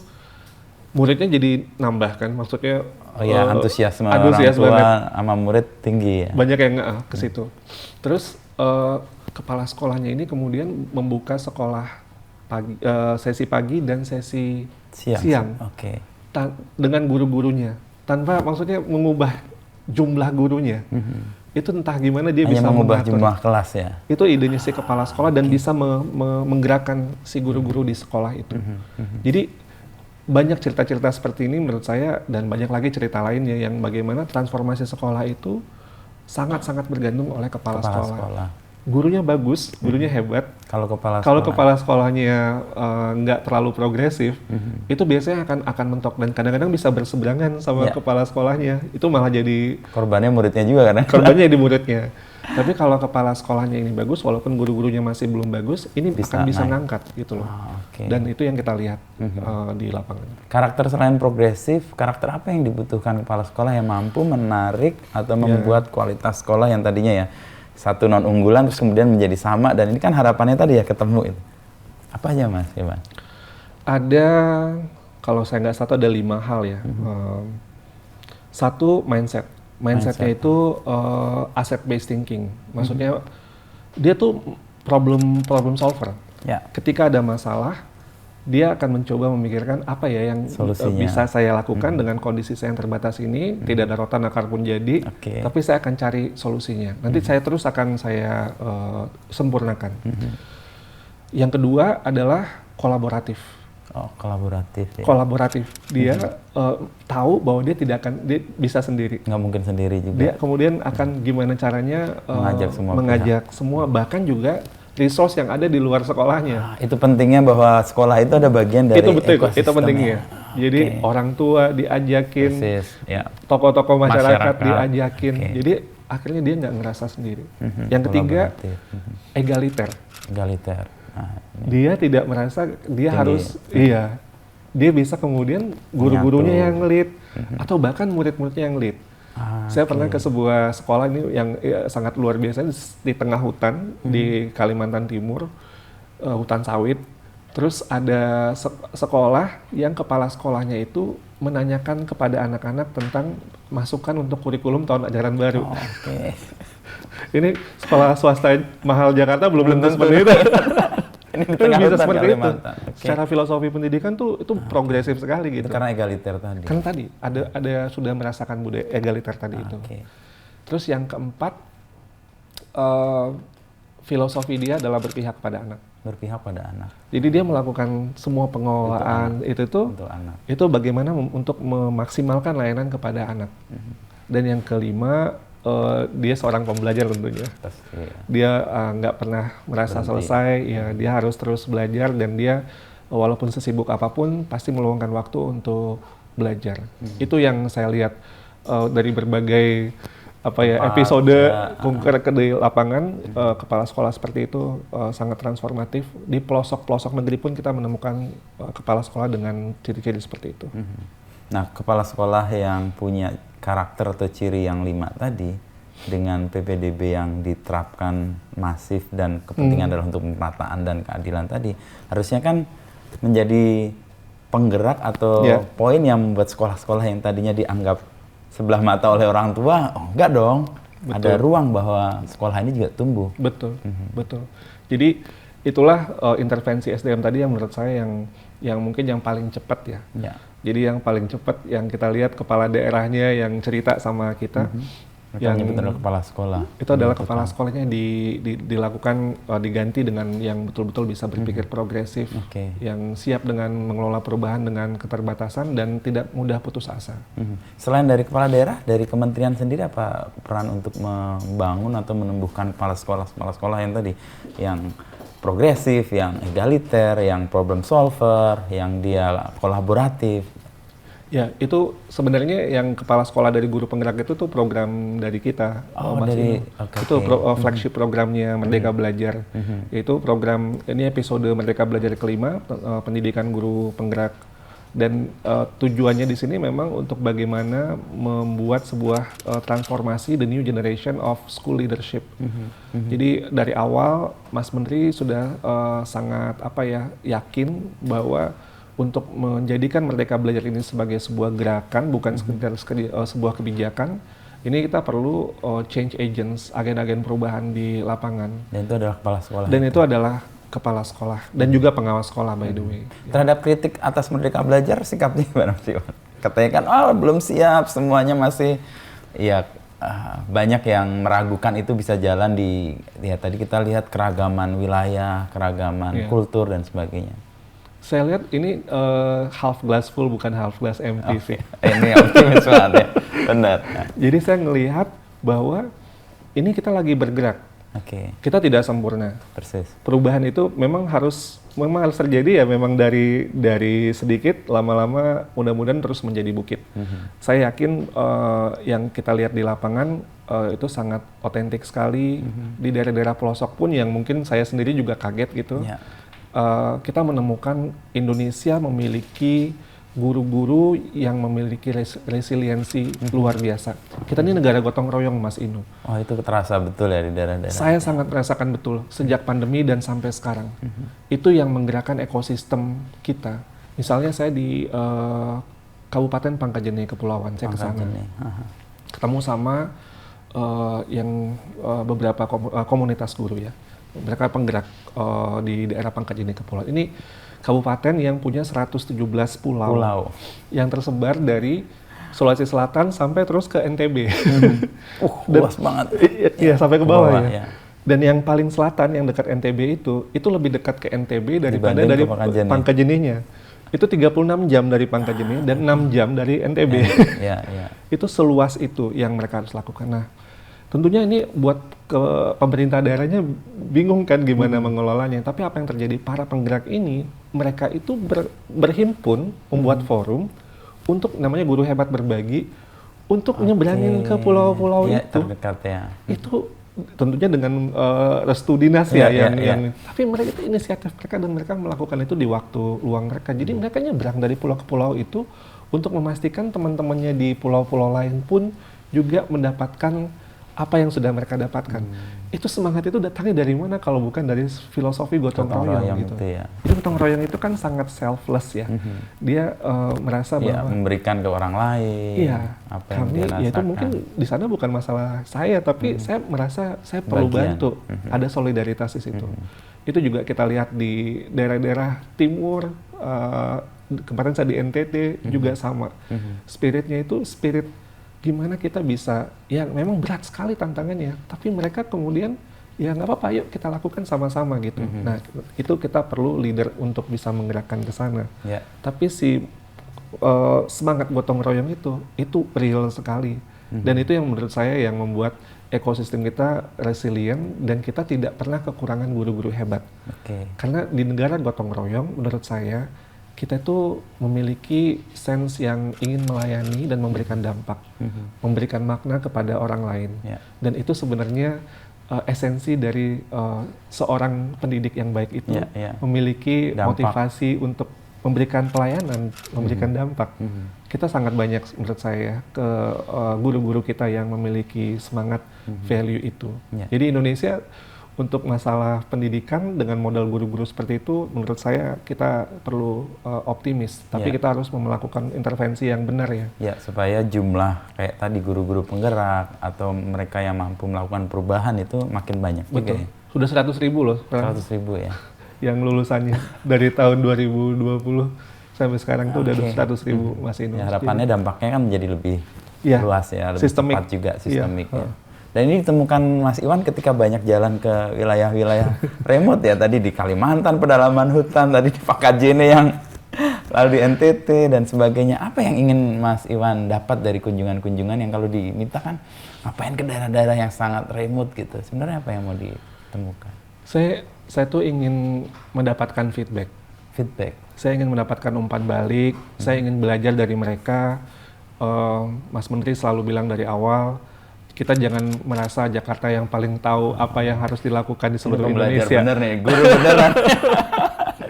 muridnya jadi nambah kan, maksudnya antusiasme orang tua sama murid tinggi ya. Banyak yang ke situ. Terus kepala sekolahnya ini kemudian membuka sekolah sesi pagi dan sesi siang. Dengan guru-gurunya tanpa maksudnya mengubah jumlah gurunya. Itu entah gimana dia bisa mengubah jumlah kelas ya. Itu idenya si kepala sekolah dan bisa menggerakkan si guru-guru di sekolah itu. Jadi banyak cerita-cerita seperti ini menurut saya, dan banyak lagi cerita lainnya yang bagaimana transformasi sekolah itu sangat-sangat bergantung oleh kepala sekolah. Gurunya bagus, gurunya hebat. Kalau kepala sekolahnya nggak terlalu progresif, itu biasanya akan mentok dan kadang-kadang bisa berseberangan sama kepala sekolahnya. Itu malah jadi korbannya muridnya juga kan? Korbannya jadi muridnya. Tapi kalau kepala sekolahnya ini bagus, walaupun guru-gurunya masih belum bagus, ini akan bisa ngangkat gitu loh. Dan itu yang kita lihat di lapangan. Karakter selain progresif, karakter apa yang dibutuhkan kepala sekolah yang mampu menarik atau membuat kualitas sekolah yang tadinya ya satu non-unggulan terus kemudian menjadi sama, dan ini kan harapannya tadi ya ketemu itu. Apa aja Mas Iwan? Ada, kalau saya nggak salah ada 5 hal ya. Satu, mindsetnya itu asset based thinking. Maksudnya dia tuh problem solver. Ketika ada masalah, dia akan mencoba memikirkan apa ya yang bisa saya lakukan dengan kondisi saya yang terbatas ini. Tidak ada rotan akar pun jadi, tapi saya akan cari solusinya. Nanti saya sempurnakan. Yang kedua adalah kolaboratif. Kolaboratif. Dia tahu bahwa dia bisa sendiri. Nggak mungkin sendiri juga. Dia kemudian akan gimana caranya mengajak semua, bahkan juga resource yang ada di luar sekolahnya. Itu pentingnya bahwa sekolah itu ada bagian dari ekosistemnya. Itu pentingnya. Jadi orang tua diajakin, tokoh-tokoh masyarakat diajakin. Jadi akhirnya dia nggak ngerasa sendiri. Yang ketiga, egaliter. Dia tidak merasa dia harus, dia bisa kemudian guru-gurunya yang lead, atau bahkan murid-muridnya yang lead. Saya pernah ke sebuah sekolah ini yang sangat luar biasa di tengah hutan di Kalimantan Timur, hutan sawit. Terus ada sekolah yang kepala sekolahnya itu menanyakan kepada anak-anak tentang masukan untuk kurikulum tahun ajaran baru. Ini sekolah swasta mahal Jakarta belum tentu seperti itu. Ini bisa seperti itu. Secara filosofi pendidikan tuh itu progresif sekali gitu. Itu karena egaliter tadi. Kan tadi ada sudah merasakan budaya egaliter tadi itu. Terus yang keempat, filosofi dia adalah berpihak pada anak. Jadi dia melakukan semua pengelolaan itu bagaimana untuk memaksimalkan layanan kepada anak. Dan yang kelima, dia seorang pembelajar tentunya. Dia nggak pernah merasa selesai, dia harus terus belajar, dan dia walaupun sesibuk apapun pasti meluangkan waktu untuk belajar. Itu yang saya lihat dari berbagai episode di lapangan. Kepala sekolah seperti itu sangat transformatif. Di pelosok-pelosok negeri pun kita menemukan kepala sekolah dengan ciri-ciri seperti itu. Nah, kepala sekolah yang punya karakter atau ciri yang 5 tadi, dengan PPDB yang diterapkan masif dan kepentingan adalah untuk pemerataan dan keadilan tadi, harusnya kan menjadi penggerak atau poin yang membuat sekolah-sekolah yang tadinya dianggap sebelah mata oleh orang tua, enggak dong, ada ruang bahwa sekolah ini juga tumbuh. Betul. Jadi itulah intervensi SDM tadi yang menurut saya yang mungkin yang paling cepat ya. Jadi yang paling cepat yang kita lihat kepala daerahnya yang cerita sama kita. Mereka Yang nyebut adalah kepala sekolah. itu adalah kepala sekolahnya dilakukan diganti dengan yang betul-betul bisa berpikir progresif, Oke. yang siap dengan mengelola perubahan dengan keterbatasan dan tidak mudah putus asa. Selain dari kepala daerah, dari kementerian sendiri apa peran untuk membangun atau menumbuhkan kepala sekolah yang tadi, yang progresif, yang egaliter, yang problem solver, yang dia kolaboratif? Ya, itu sebenarnya yang kepala sekolah dari guru penggerak itu tuh program dari kita, Mas dari Inu. Itu flagship programnya Merdeka Belajar. Itu program, ini episode Merdeka Belajar kelima, pendidikan guru penggerak. Dan tujuannya di sini memang untuk bagaimana membuat sebuah transformasi the new generation of school leadership. Jadi dari awal Mas Menteri sudah sangat yakin bahwa untuk menjadikan Merdeka Belajar ini sebagai sebuah gerakan, bukan sekedar sebuah kebijakan, ini kita perlu change agents, agen-agen perubahan di lapangan. Dan itu adalah kepala sekolah. Dan itu adalah kepala sekolah dan juga pengawas sekolah, by the way. Terhadap kritik atas Merdeka Belajar, sikapnya gimana sih? Katanya kan, belum siap, semuanya masih, banyak yang meragukan itu bisa jalan tadi kita lihat keragaman wilayah, keragaman kultur dan sebagainya. Saya lihat ini half glass full bukan half glass empty sih. Ini optimis banget ya, benar. Jadi saya ngelihat bahwa ini kita lagi bergerak. Kita tidak sempurna. Persis. Perubahan itu memang harus terjadi ya, memang dari sedikit lama-lama mudah-mudahan terus menjadi bukit. Saya yakin yang kita lihat di lapangan itu sangat otentik sekali. Di daerah-daerah pelosok pun yang mungkin saya sendiri juga kaget gitu. Kita menemukan Indonesia memiliki guru-guru yang memiliki resiliensi luar biasa. Kita ini negara gotong royong, Mas Inu. Oh, itu terasa betul ya di daerah-daerah. Saya sangat merasakan betul sejak pandemi dan sampai sekarang. Itu yang menggerakkan ekosistem kita. Misalnya saya di Kabupaten Pangkajene Kepulauan, saya ke sana. Ketemu sama beberapa komunitas guru ya. Mereka penggerak di daerah Pangkajene Kepulauan. Ini kabupaten yang punya 117 pulau yang tersebar dari Sulawesi Selatan sampai terus ke NTB. Luas banget. Iya, sampai ke bawah ya. Dan yang paling selatan yang dekat NTB itu lebih dekat ke NTB daripada dari Pangkajenenya. Itu 36 jam dari Pangkajene dan 6 jam dari NTB. Itu seluas itu yang mereka harus lakukan. Nah, tentunya ini buat pemerintah daerahnya bingung kan gimana mengelolanya. Tapi apa yang terjadi? Para penggerak ini, mereka itu berhimpun, membuat forum untuk namanya Guru Hebat Berbagi, untuk nyebrangin ke pulau-pulau itu. Terdekat ya. Itu tentunya dengan restu dinas tapi mereka itu inisiatif mereka dan mereka melakukan itu di waktu luang mereka. Jadi mereka nyebrang dari pulau ke pulau itu untuk memastikan teman-temannya di pulau-pulau lain pun juga mendapatkan apa yang sudah mereka dapatkan. Itu semangat itu datangnya dari mana kalau bukan dari filosofi gotong royong gitu. Jadi gotong royong itu kan sangat selfless ya. Dia merasa bahwa memberikan ke orang lain. Apa yang dia rasakan. Itu mungkin di sana bukan masalah saya, tapi saya merasa saya perlu bantu. Ada solidaritas di situ. Itu juga kita lihat di daerah-daerah timur. Kemarin saya di NTT juga sama. Spiritnya itu spirit gimana kita bisa, ya memang berat sekali tantangannya, tapi mereka kemudian ya nggak apa-apa, yuk kita lakukan sama-sama gitu. Nah, itu kita perlu leader untuk bisa menggerakkan ke sana. Tapi semangat gotong royong itu real sekali. Dan itu yang menurut saya yang membuat ekosistem kita resilient dan kita tidak pernah kekurangan guru-guru hebat. Karena di negara gotong royong, menurut saya kita itu memiliki sense yang ingin melayani dan memberikan dampak, memberikan makna kepada orang lain. Dan itu sebenarnya esensi dari seorang pendidik yang baik itu, memiliki motivasi untuk memberikan pelayanan, memberikan dampak. Kita sangat banyak menurut saya ke guru-guru kita yang memiliki semangat value itu. Jadi Indonesia untuk masalah pendidikan dengan modal guru-guru seperti itu, menurut saya kita perlu optimis. Tapi kita harus melakukan intervensi yang benar ya. Supaya jumlah kayak tadi guru-guru penggerak atau mereka yang mampu melakukan perubahan itu makin banyak. Betul. Sudah 100.000 loh. 100.000 ya. Yang lulusannya dari tahun 2020 sampai sekarang tuh udah 200.000 Mas Inu. Ya, harapannya dampaknya kan menjadi lebih Iya, luas ya, lebih sistemik. cepat juga sistemik Iya, ya. Dan ini ditemukan Mas Iwan ketika banyak jalan ke wilayah-wilayah remote ya, tadi di Kalimantan, pedalaman hutan, tadi di Pakajene yang lalu di NTT dan sebagainya. Apa yang ingin Mas Iwan dapat dari kunjungan-kunjungan yang kalau dimintakan ngapain ke daerah-daerah yang sangat remote gitu? Sebenarnya apa yang mau ditemukan? Saya tuh ingin mendapatkan feedback. Saya ingin mendapatkan umpan balik, saya ingin belajar dari mereka. Mas Menteri selalu bilang dari awal, kita jangan merasa Jakarta yang paling tahu apa yang harus dilakukan di seluruh Indonesia. Bener nih, guru beneran.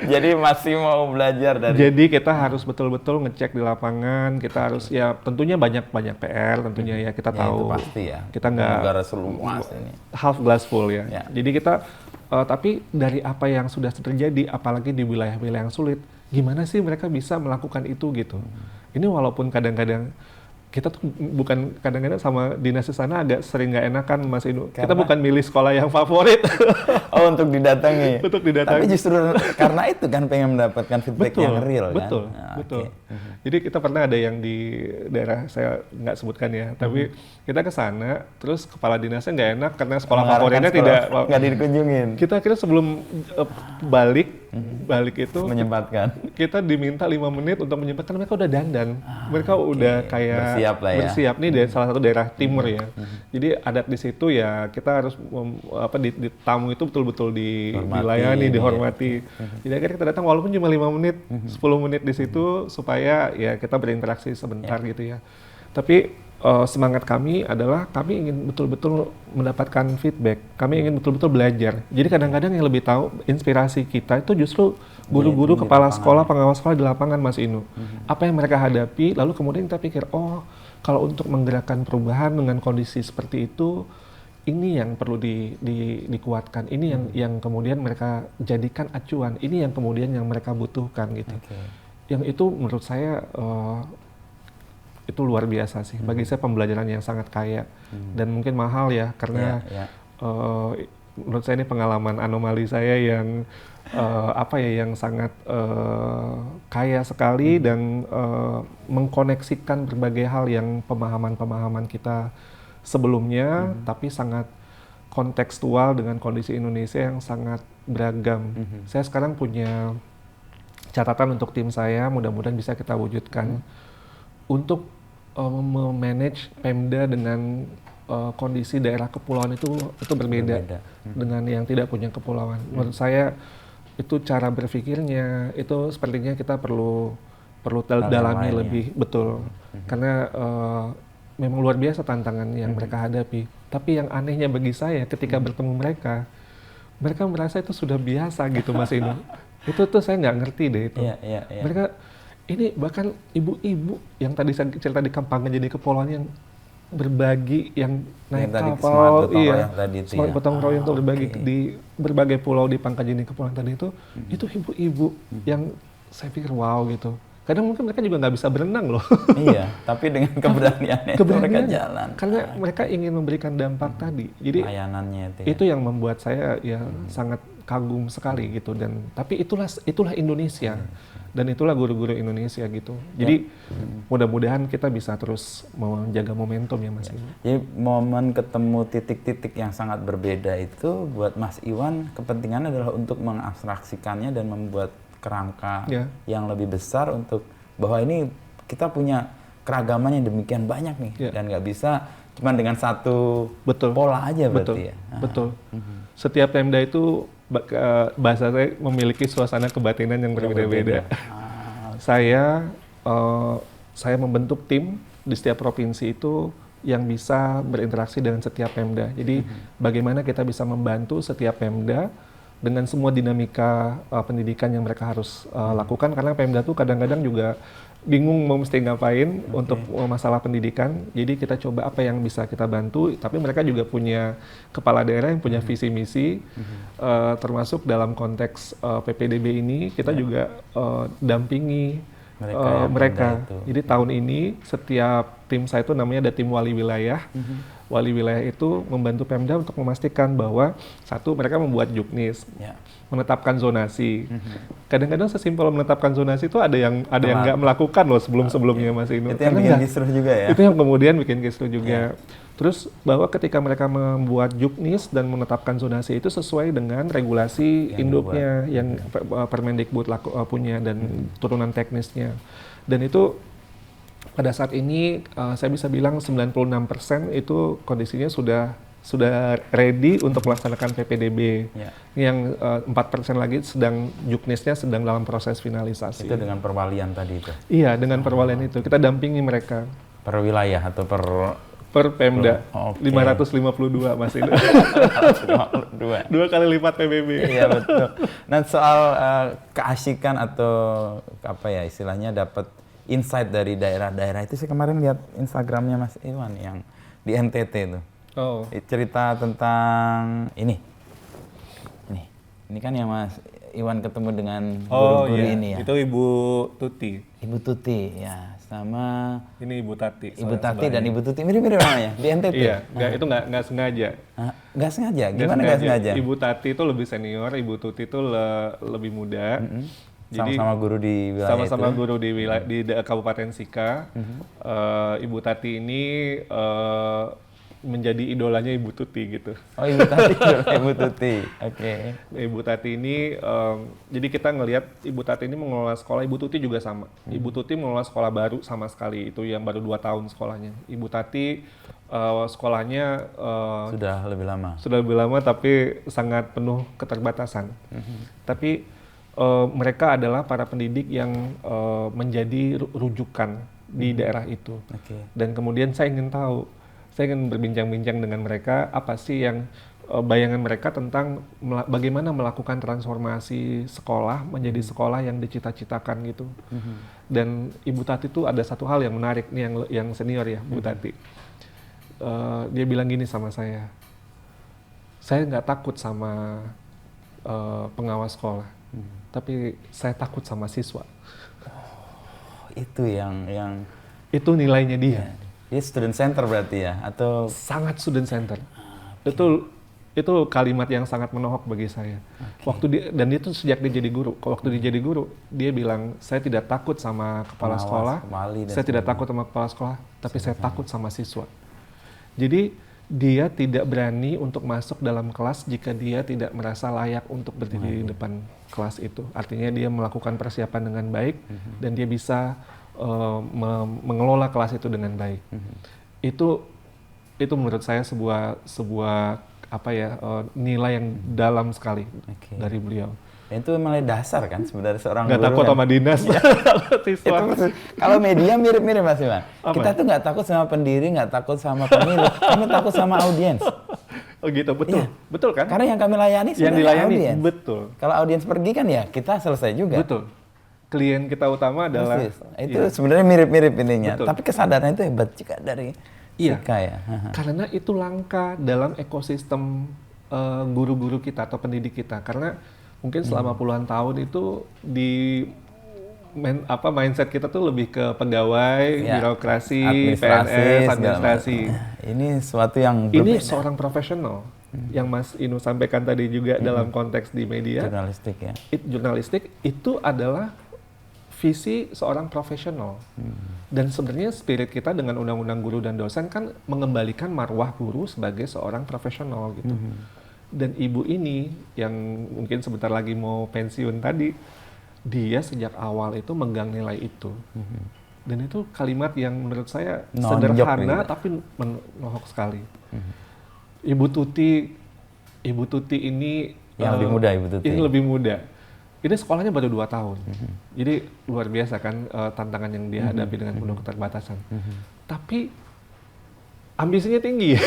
Jadi masih mau belajar dari. Jadi kita harus betul-betul ngecek di lapangan. Kita harus ya tentunya banyak PR. Tentunya ya kita tahu. Itu pasti ya. Kita nggak negara seluas ini. Half glass full ya. Ya. Jadi kita tapi dari apa yang sudah terjadi, apalagi di wilayah-wilayah yang sulit, gimana sih mereka bisa melakukan itu gitu? Ini walaupun kadang-kadang kita tuh bukan kadang-kadang sama dinas di sana agak sering nggak enakan Mas Inu. Kita bukan milih sekolah yang favorit. Oh, untuk didatangi. Untuk didatangi. Tapi justru karena itu kan pengen mendapatkan feedback yang real kan. Betul. Jadi kita pernah ada yang di daerah saya nggak sebutkan ya, tapi kita ke sana terus kepala dinasnya nggak enak karena sekolah favoritnya nggak dikunjungin. Kita kira sebelum balik itu menyempatkan. Kita diminta 5 menit untuk menyempatkan, mereka udah dandan. Mereka udah kayak bersiap nih dari salah satu daerah timur ya. Jadi adat di situ ya kita harus di tamu itu betul-betul dilayani, dihormati. Jadi akhirnya kita datang walaupun cuma 5 menit, 10 menit di situ supaya ya kita berinteraksi sebentar gitu ya. Tapi semangat kami adalah kami ingin betul-betul mendapatkan feedback. Kami ingin betul-betul belajar. Jadi kadang-kadang yang lebih tahu inspirasi kita itu justru guru-guru, kepala sekolah, pengawas sekolah di lapangan, Mas Inu. Apa yang mereka hadapi, lalu kemudian kita pikir, oh kalau untuk menggerakkan perubahan dengan kondisi seperti itu, ini yang perlu dikuatkan. Ini yang kemudian mereka jadikan acuan. Ini yang kemudian yang mereka butuhkan gitu. Yang itu menurut saya itu luar biasa sih. Bagi saya pembelajaran yang sangat kaya dan mungkin mahal ya karena menurut saya ini pengalaman anomali saya yang yang sangat kaya sekali dan mengkoneksikan berbagai hal yang pemahaman kita sebelumnya tapi sangat kontekstual dengan kondisi Indonesia yang sangat beragam. Saya sekarang punya catatan untuk tim saya, mudah-mudahan bisa kita wujudkan untuk memanage Pemda dengan kondisi daerah kepulauan itu berbeda dengan yang tidak punya kepulauan. Menurut saya itu cara berpikirnya itu sepertinya kita perlu dalami lebih betul karena memang luar biasa tantangan yang mereka hadapi. Tapi yang anehnya bagi saya ketika bertemu mereka merasa itu sudah biasa gitu Mas Inu. Itu tuh saya nggak ngerti deh itu. Mereka ini bahkan ibu-ibu yang tadi saya cerita di Kampang jadi kepulauan yang berbagi, yang naik kapal, smart gotong royong itu berbagi di berbagai pulau di Pangkajene Kepulauan tadi itu ibu-ibu yang saya pikir wow gitu. Kadang mungkin mereka juga nggak bisa berenang loh. Iya, tapi dengan keberaniannya mereka jalan. Karena mereka ingin memberikan dampak tadi. Jadi layanannya itu yang membuat saya ya sangat kagum sekali gitu tapi itulah Indonesia. Dan itulah guru-guru Indonesia gitu. Jadi mudah-mudahan kita bisa terus menjaga momentum ya Mas Iwan. Jadi momen ketemu titik-titik yang sangat berbeda itu buat Mas Iwan kepentingannya adalah untuk mengabstraksikannya dan membuat kerangka yang lebih besar untuk bahwa ini kita punya keragaman yang demikian banyak nih dan nggak bisa cuma dengan satu pola aja berarti ya. Betul. Setiap Pemda itu bahasa saya memiliki suasana kebatinan yang berbeda-beda. Saya membentuk tim di setiap provinsi itu yang bisa berinteraksi dengan setiap Pemda. Jadi bagaimana kita bisa membantu setiap Pemda dengan semua dinamika pendidikan yang mereka harus lakukan karena Pemda tuh kadang-kadang juga bingung mau mesti ngapain untuk masalah pendidikan. Jadi kita coba apa yang bisa kita bantu, tapi mereka juga punya kepala daerah yang punya visi misi termasuk dalam konteks PPDB ini kita juga dampingi mereka. Jadi tahun ini setiap tim saya itu namanya ada tim wali wilayah. wali wilayah itu membantu Pemda untuk memastikan bahwa satu, mereka membuat juknis, Ya. menetapkan zonasi. Kadang-kadang sesimpel menetapkan zonasi itu ada yang nggak melakukan loh sebelumnya Mas Inu. Itu yang Karena bikin nggak- kisruh juga ya. Itu yang kemudian bikin kisruh juga. Terus bahwa ketika mereka membuat juknis dan menetapkan zonasi itu sesuai dengan regulasi Yang induknya yang Permendikbud punya dan turunan teknisnya. Dan itu pada saat ini saya bisa bilang 96% itu kondisinya sudah ready untuk melaksanakan PPDB. Ya. Yang 4% lagi juknisnya sedang dalam proses finalisasi. Itu dengan perwalian tadi itu. Iya, dengan perwalian itu kita dampingi mereka Per wilayah atau per per Pemda. Oke. 552 Mas Inu. 2. 2 kali lipat PBB. Iya betul. Nah soal keasikan atau apa ya istilahnya dapat insight dari daerah-daerah itu saya kemarin lihat Instagramnya Mas Iwan yang di NTT itu. Oh. Cerita tentang ini. Ini kan yang Mas Iwan ketemu dengan guru-guru iya. ini ya. Itu Ibu Tuti. Ibu Tuti ya sama Ini Ibu Tati. Ibu Tati dan Ibu Tuti mirip-mirip namanya di NTT. Iya, itu nggak sengaja. Nggak sengaja. Gimana nggak sengaja? Ibu Tati itu lebih senior, Ibu Tuti itu lebih muda. Jadi Sama-sama guru di wilayah sama-sama itu. guru di Kabupaten Sika. Ibu Tati ini menjadi idolanya Ibu Tuti gitu. Oh Ibu Tati, Ibu Tuti. Oke. Ibu Tati ini, jadi kita ngelihat Ibu Tati ini mengelola sekolah, Ibu Tuti juga sama. Ibu Tuti mengelola sekolah baru sama sekali, itu yang baru 2 tahun sekolahnya. Ibu Tati sekolahnya Sudah lebih lama. tapi sangat penuh keterbatasan. Tapi mereka adalah para pendidik yang menjadi rujukan di daerah itu. Oke. Dan kemudian saya ingin berbincang-bincang dengan mereka apa sih yang bayangan mereka tentang bagaimana melakukan transformasi sekolah menjadi sekolah yang dicita-citakan gitu. Dan Ibu Tati itu ada satu hal yang menarik nih yang senior ya, Bu Tati. Dia bilang gini sama saya nggak takut sama pengawas sekolah, tapi saya takut sama siswa. Itu yang Itu nilainya dia. dia student center berarti ya atau Sangat student center. Itu kalimat yang sangat menohok bagi saya. Dan itu sejak dia jadi guru. Waktu dia jadi guru, dia bilang, saya tidak takut sama kepala Pengawas, sekolah, wali dan saya tidak takut sama kepala sekolah, tapi saya takut sama siswa. Jadi dia tidak berani untuk masuk dalam kelas jika dia tidak merasa layak untuk berdiri di depan kelas itu. Artinya dia melakukan persiapan dengan baik dan dia bisa mengelola kelas itu dengan baik. Itu menurut saya sebuah nilai yang dalam sekali dari beliau. Dan itu memang dasar kan sebenarnya seorang Nggak guru takut kan. sama dinas, siswa. Kalau media mirip-mirip Mas Iwan. Apa? Kita tuh nggak takut sama pendiri, nggak takut sama pemilu, kami takut sama audiens. Oh gitu, betul, Iya. betul kan? Karena yang kami layani Yang sebenarnya dilayani, audiens. betul, Kalau audiens pergi kan ya kita selesai juga. betul. Klien kita utama adalah Persis. Itu sebenarnya mirip-mirip ininya. Betul. Tapi kesadaran itu hebat juga dari Iya. Sika ya. Karena itu langka dalam ekosistem guru-guru kita atau pendidik kita. Karena mungkin selama puluhan tahun itu mindset kita tuh lebih ke pegawai, Ya, birokrasi, PNS, segala administrasi. macam. Ini sesuatu yang Ini berbeda. seorang profesional yang Mas Inu sampaikan tadi juga dalam konteks di media. Jurnalistik ya. Jurnalistik itu adalah visi seorang profesional. Dan sebenarnya spirit kita dengan undang-undang guru dan dosen kan mengembalikan marwah guru sebagai seorang profesional gitu. Dan ibu ini yang mungkin sebentar lagi mau pensiun tadi, dia sejak awal itu megang nilai itu. Dan itu kalimat yang menurut saya Nonjok sederhana gitu. tapi menohok sekali. Ibu Tuti ini Yang lebih muda Ibu Tuti. Ini lebih muda. Ini sekolahnya baru 2 tahun. Jadi luar biasa kan tantangan yang dia hadapi dengan penuh keterbatasan. Tapi ambisinya tinggi.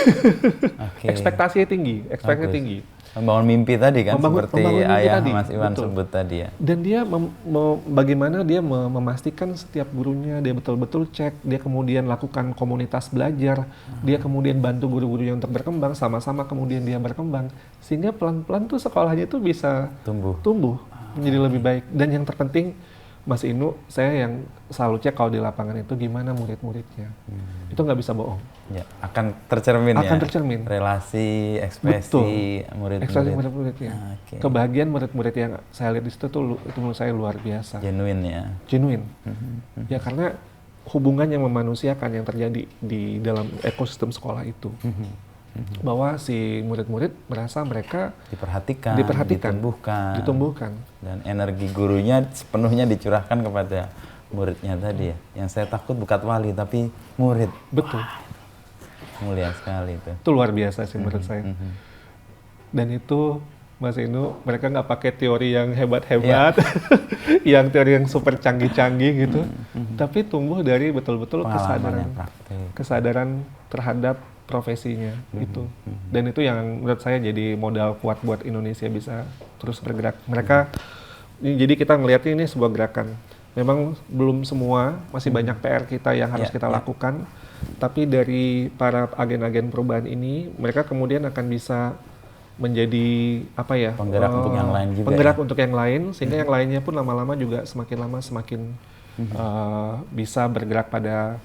Oke. Ekspektasinya Bagus. tinggi. Membangun mimpi tadi kan Membangun seperti mimpi ayah tadi, Mas Iwan betul. sebut tadi ya. Dan dia bagaimana dia memastikan setiap gurunya dia betul-betul cek, dia kemudian lakukan komunitas belajar, dia kemudian bantu guru-gurunya untuk berkembang, sama-sama kemudian dia berkembang, sehingga pelan-pelan tuh sekolahnya tuh bisa tumbuh menjadi lebih baik. Dan yang terpenting Mas Inu, saya yang selalu cek kalau di lapangan itu gimana murid-muridnya. Itu nggak bisa bohong. Ya, akan tercermin ya. Akan tercermin. Relasi, ekspresi murid-murid. Ekspresi murid-muridnya. Oke. Kebahagiaan murid-murid yang saya lihat di situ tuh itu menurut saya luar biasa. Genuine ya. Genuine. Ya karena hubungan yang memanusiakan yang terjadi di dalam ekosistem sekolah itu. Bahwa si murid-murid merasa mereka diperhatikan, ditumbuhkan. Dan energi gurunya sepenuhnya dicurahkan kepada muridnya tadi ya. Yang saya takut bukan wali tapi murid. Betul. Mulia sekali itu. Itu luar biasa sih menurut saya. Dan itu Mas Inu, mereka nggak pakai teori yang hebat-hebat, yang teori yang super canggih-canggih gitu, tapi tumbuh dari betul-betul kesadaran terhadap profesinya itu. Dan itu yang menurut saya jadi modal kuat buat Indonesia bisa terus bergerak. Jadi kita ngelihatnya ini sebuah gerakan. Memang belum semua, masih banyak PR kita yang harus kita lakukan. Tapi dari para agen-agen perubahan ini, mereka kemudian akan bisa menjadi penggerak untuk yang lain juga. Penggerak untuk yang lain, sehingga yang lainnya pun lama-lama juga semakin lama semakin bisa bergerak pada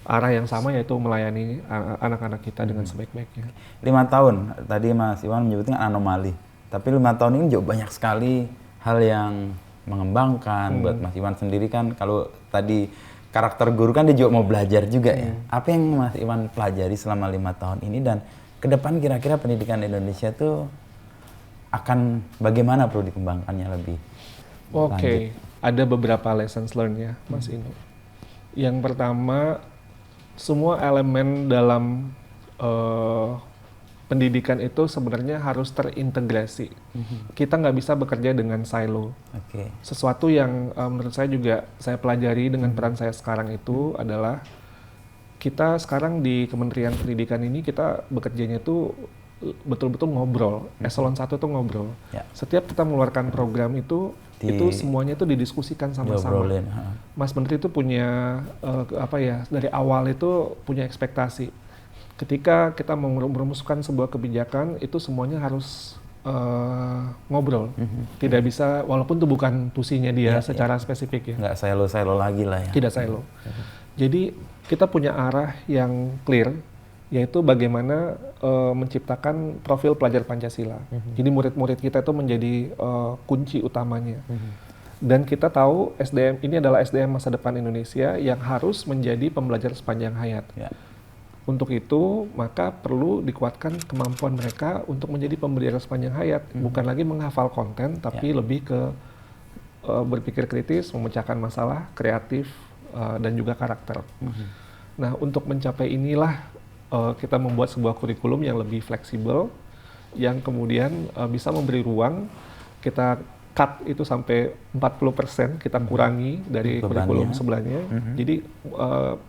arah yang sama, yaitu melayani anak-anak kita dengan sebaik-baiknya. 5 tahun, tadi Mas Iwan menyebutkan anomali. Tapi 5 tahun ini juga banyak sekali hal yang mengembangkan. Buat Mas Iwan sendiri kan, kalau tadi karakter guru kan dia juga mau belajar juga ya. Apa yang Mas Iwan pelajari selama 5 tahun ini, dan ke depan kira-kira pendidikan Indonesia tuh akan bagaimana perlu dikembangkannya lebih lanjut? Ada beberapa lessons learned ya Mas Inu. Yang pertama, semua elemen dalam pendidikan itu sebenarnya harus terintegrasi. Kita nggak bisa bekerja dengan silo. Sesuatu yang menurut saya juga saya pelajari dengan peran saya sekarang itu adalah kita sekarang di Kementerian Pendidikan ini kita bekerjanya itu betul-betul ngobrol. Eselon 1 itu ngobrol. Setiap kita mengeluarkan program itu semuanya itu didiskusikan sama-sama. Mas Menteri itu punya dari awal itu punya ekspektasi. Ketika kita merumuskan sebuah kebijakan, itu semuanya harus ngobrol. Tidak bisa, walaupun itu bukan tusinya dia secara spesifik ya. Nggak silo-silo lagi lah ya. Tidak silo. Jadi kita punya arah yang clear, yaitu bagaimana menciptakan profil pelajar Pancasila. Jadi murid-murid kita itu menjadi kunci utamanya. Dan kita tahu SDM ini adalah SDM masa depan Indonesia yang harus menjadi pembelajar sepanjang hayat. Untuk itu, maka perlu dikuatkan kemampuan mereka untuk menjadi pembelajar sepanjang hayat. Bukan lagi menghafal konten, tapi lebih ke berpikir kritis, memecahkan masalah, kreatif, dan juga karakter. Nah, untuk mencapai inilah kita membuat sebuah kurikulum yang lebih fleksibel, yang kemudian bisa memberi ruang. Kita cut itu sampai 40%, kita kurangi dari kurikulum sebelahnya. Jadi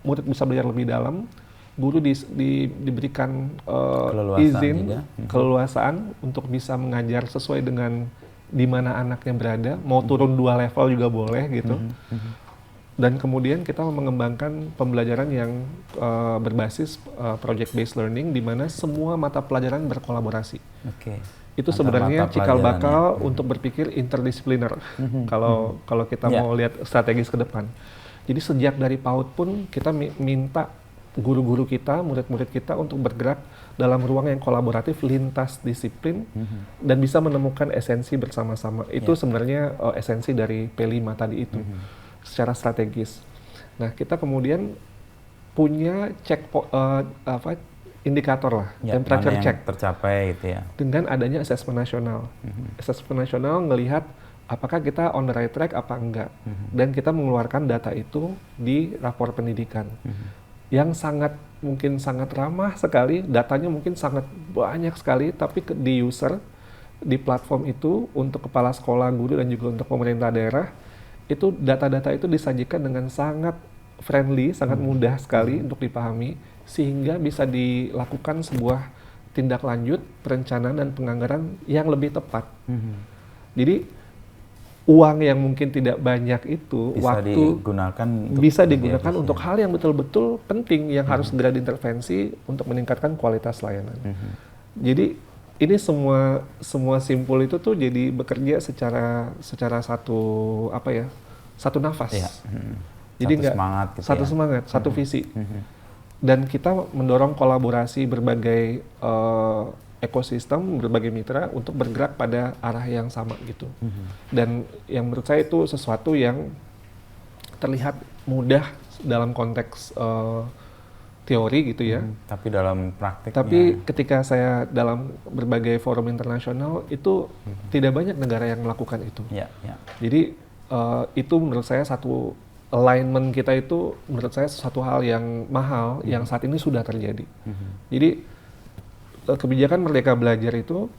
murid bisa belajar lebih dalam, guru diberikan izin, keleluasaan untuk bisa mengajar sesuai dengan di mana anaknya berada. Mau turun 2 level juga boleh gitu. Dan kemudian kita mengembangkan pembelajaran yang berbasis project-based learning, di mana semua mata pelajaran berkolaborasi. Itu sebenarnya cikal bakal untuk berpikir interdisipliner. Kalau kita mau lihat strategis ke depan. Jadi sejak dari PAUD pun kita minta guru-guru kita, murid-murid kita untuk bergerak dalam ruang yang kolaboratif lintas disiplin dan bisa menemukan esensi bersama-sama. Itu sebenarnya esensi dari P5 tadi itu. Secara strategis. Nah, kita kemudian punya indikator lah, temperature check tercapai gitu ya. Dengan adanya asesmen nasional. Asesmen nasional ngelihat apakah kita on the right track apa enggak. Dan kita mengeluarkan data itu di rapor pendidikan. Yang mungkin sangat ramah sekali, datanya mungkin sangat banyak sekali, tapi di user, di platform itu untuk kepala sekolah, guru, dan juga untuk pemerintah daerah, itu data-data itu disajikan dengan sangat friendly, sangat mudah sekali untuk dipahami, sehingga bisa dilakukan sebuah tindak lanjut, perencanaan, dan penganggaran yang lebih tepat. Jadi uang yang mungkin tidak banyak itu, bisa digunakan untuk hal yang betul-betul penting, yang harus segera diintervensi untuk meningkatkan kualitas layanan. Jadi ini semua simpul itu tuh jadi bekerja secara satu satu nafas. Iya. Jadi Satu nggak semangat gitu satu ya. semangat, satu visi. Dan kita mendorong kolaborasi berbagai ekosistem, berbagai mitra untuk bergerak pada arah yang sama gitu. Dan yang menurut saya itu sesuatu yang terlihat mudah dalam konteks teori gitu ya. Tapi dalam praktiknya. Tapi ketika saya dalam berbagai forum internasional itu tidak banyak negara yang melakukan itu. Ya, ya. Jadi itu menurut saya satu alignment kita itu menurut saya sesuatu hal yang mahal yang saat ini sudah terjadi. Jadi kebijakan Merdeka Belajar itu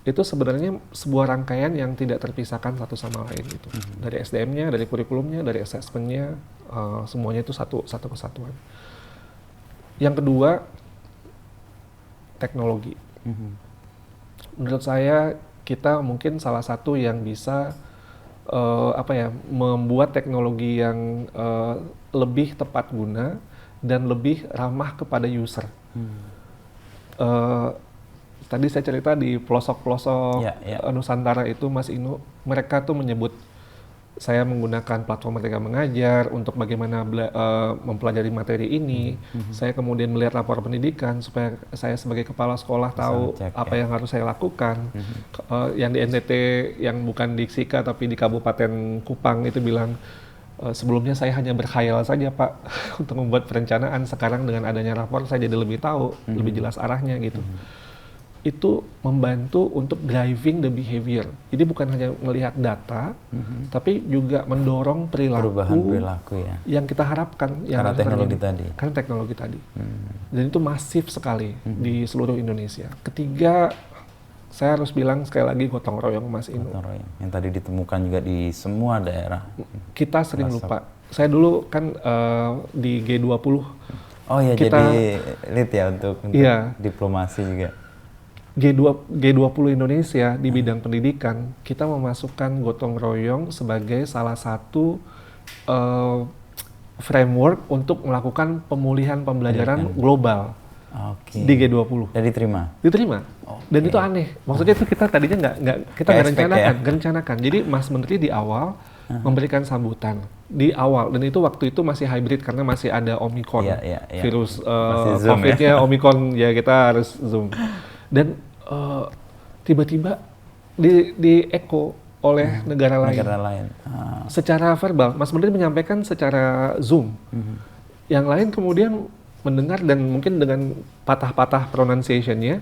sebenarnya sebuah rangkaian yang tidak terpisahkan satu sama lain gitu. Dari SDM-nya, dari kurikulumnya, dari assessment-nya, semuanya itu satu kesatuan. Yang kedua, teknologi. Menurut saya kita mungkin salah satu yang bisa membuat teknologi yang lebih tepat guna dan lebih ramah kepada user. Tadi saya cerita di pelosok-pelosok Nusantara itu, Mas Inu, mereka tuh menyebut saya menggunakan platform Merdeka Mengajar untuk bagaimana mempelajari materi ini. Saya kemudian melihat laporan pendidikan supaya saya sebagai kepala sekolah tahu apa yang harus saya lakukan. Yang di NTT, yang bukan di Sika tapi di Kabupaten Kupang itu bilang, sebelumnya saya hanya berkhayal saja Pak untuk membuat perencanaan. Sekarang dengan adanya rapor saya jadi lebih tahu, lebih jelas arahnya gitu. Itu membantu untuk driving the behavior. Jadi bukan hanya melihat data, tapi juga mendorong perubahan perilaku ya. Yang kita harapkan. Karena teknologi tadi. Karena teknologi tadi. Dan itu masif sekali di seluruh Indonesia. Ketiga, saya harus bilang sekali lagi gotong royong, Mas Inu. Gotong royong, yang tadi ditemukan juga di semua daerah. Kita sering lupa. Saya dulu kan di G20. Oh iya, jadi lead ya untuk diplomasi juga. G20 Indonesia di bidang pendidikan, kita memasukkan gotong royong sebagai salah satu framework untuk melakukan pemulihan pembelajaran global di G20. Dan diterima? Diterima. Dan itu aneh. Maksudnya itu kita tadinya nggak rencanakan. Jadi Mas Menteri di awal memberikan sambutan di awal, dan itu waktu itu masih hybrid karena masih ada Omicron, virus COVID-nya Omicron, ya kita harus Zoom. Dan tiba-tiba di echo oleh negara lain. Secara verbal, Mas Menteri menyampaikan secara Zoom. Yang lain kemudian mendengar dan mungkin dengan patah-patah pronunciation-nya.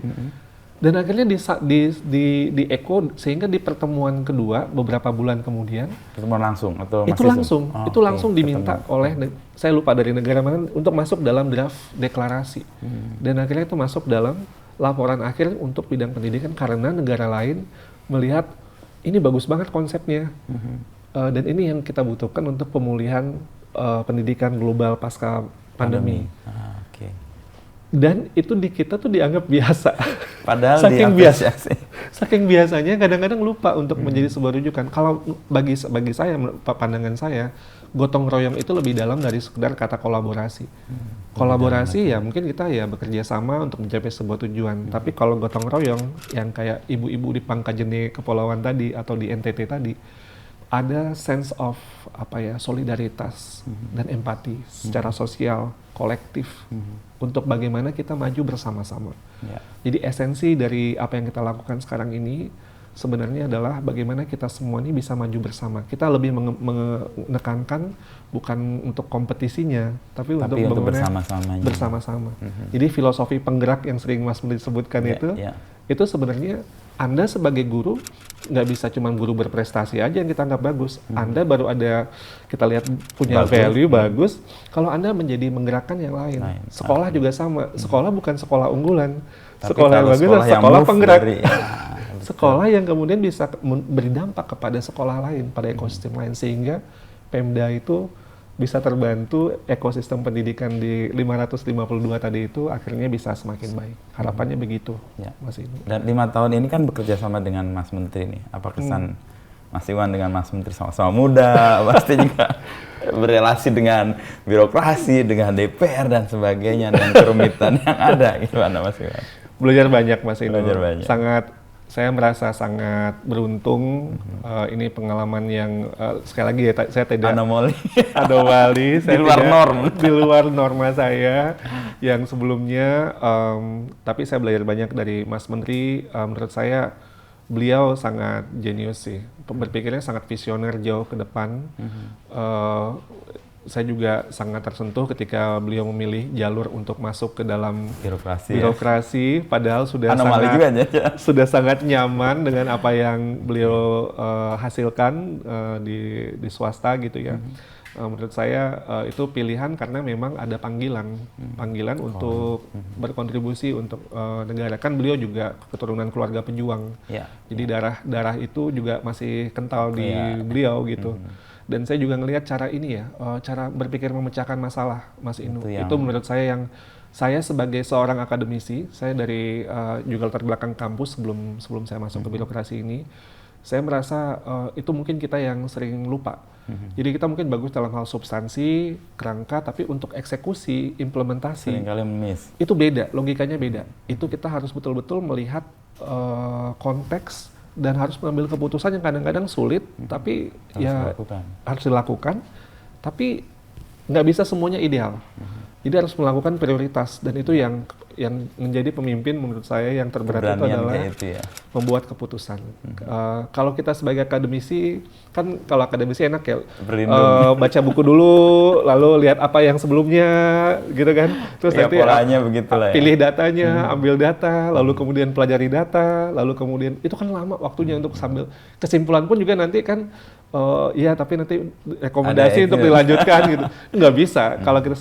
Dan akhirnya di echo sehingga di pertemuan kedua beberapa bulan kemudian. Pertemuan langsung atau itu langsung? Itu langsung diminta oleh, saya lupa dari negara mana, untuk masuk dalam draft deklarasi. Dan akhirnya itu masuk dalam laporan akhir untuk bidang pendidikan karena negara lain melihat ini bagus banget konsepnya, dan ini yang kita butuhkan untuk pemulihan pendidikan global pasca pandemi. Dan itu di kita tuh dianggap biasa. Padahal saking biasanya kadang-kadang lupa untuk menjadi sebuah rujukan. Kalau bagi saya, pandangan saya, gotong royong itu lebih dalam dari sekedar kata kolaborasi. Kolaborasi ya mungkin kita ya bekerja sama untuk mencapai sebuah tujuan. Tapi kalau gotong royong yang kayak ibu-ibu di Pangkajene Kepulauan tadi atau di NTT tadi, ada sense of solidaritas dan empati secara sosial, kolektif, untuk bagaimana kita maju bersama-sama. Jadi esensi dari apa yang kita lakukan sekarang ini sebenarnya adalah bagaimana kita semua ini bisa maju bersama. Kita lebih menekankan bukan untuk kompetisinya, tapi untuk bersama-sama. Jadi filosofi penggerak yang sering Mas Menteri sebutkan itu sebenarnya Anda sebagai guru nggak bisa cuma guru berprestasi aja yang kita anggap bagus. Anda baru ada, kita lihat punya value bagus, kalau Anda menjadi menggerakkan yang lain. Sekolah juga sama. Sekolah bukan sekolah unggulan. Sekolah yang bagus adalah sekolah penggerak. Sekolah yang kemudian bisa beri dampak kepada sekolah lain, pada ekosistem lain, sehingga Pemda itu bisa terbantu, ekosistem pendidikan di 552 tadi itu akhirnya bisa semakin baik. Harapannya begitu, Mas Inu. Dan 5 tahun ini kan bekerja sama dengan Mas Menteri nih. Apa kesan Mas Iwan dengan Mas Menteri? Sama-sama muda, pasti juga berelasi dengan birokrasi, dengan DPR dan sebagainya, dan kerumitan yang ada. Gimana Mas Iwan? Belajar banyak, Mas Inu. Belajar banyak. Sangat Saya merasa sangat beruntung. Ini pengalaman yang sekali lagi ya, saya tidak Anomali. anomali. Di luar norm. Di luar norma saya yang sebelumnya. Tapi saya belajar banyak dari Mas Menteri. Menurut saya beliau sangat jenius sih. Berpikirnya sangat visioner jauh ke depan. Saya juga sangat tersentuh ketika beliau memilih jalur untuk masuk ke dalam birokrasi, padahal sudah sangat nyaman dengan apa yang beliau hasilkan di swasta gitu ya. Menurut saya itu pilihan karena memang ada panggilan untuk berkontribusi untuk negara. Kan beliau juga keturunan keluarga pejuang, jadi darah itu juga masih kental di beliau gitu. Dan saya juga ngelihat cara ini ya, cara berpikir memecahkan masalah, Mas Inu. Itu menurut saya yang saya sebagai seorang akademisi, saya dari juga latar belakang kampus sebelum saya masuk ke birokrasi ini, saya merasa itu mungkin kita yang sering lupa. Jadi kita mungkin bagus dalam hal substansi, kerangka, tapi untuk eksekusi, implementasi, itu beda, logikanya beda. Itu kita harus betul-betul melihat konteks dan harus mengambil keputusan yang kadang-kadang sulit, tapi harus dilakukan, tapi nggak bisa semuanya ideal. Jadi harus melakukan prioritas, dan itu yang menjadi pemimpin menurut saya yang terberat itu adalah membuat keputusan. Kalau kita sebagai akademisi, kan kalau akademisi enak ya, baca buku dulu, lalu lihat apa yang sebelumnya, gitu kan. Terus nanti pilih datanya, ambil data, lalu kemudian pelajari data, lalu kemudian itu kan lama waktunya untuk sambil kesimpulan pun juga nanti kan. Tapi nanti rekomendasi untuk dilanjutkan gitu. Nggak bisa. Kalau kita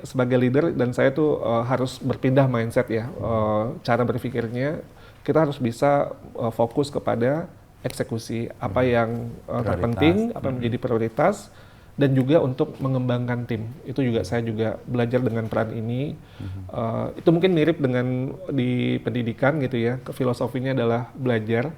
sebagai leader, dan saya tuh harus berpindah mindset ya, cara berpikirnya kita harus bisa fokus kepada eksekusi apa yang terpenting, apa yang menjadi prioritas, dan juga untuk mengembangkan tim. Itu juga saya juga belajar dengan peran ini. Itu mungkin mirip dengan di pendidikan gitu ya. Filosofinya adalah belajar.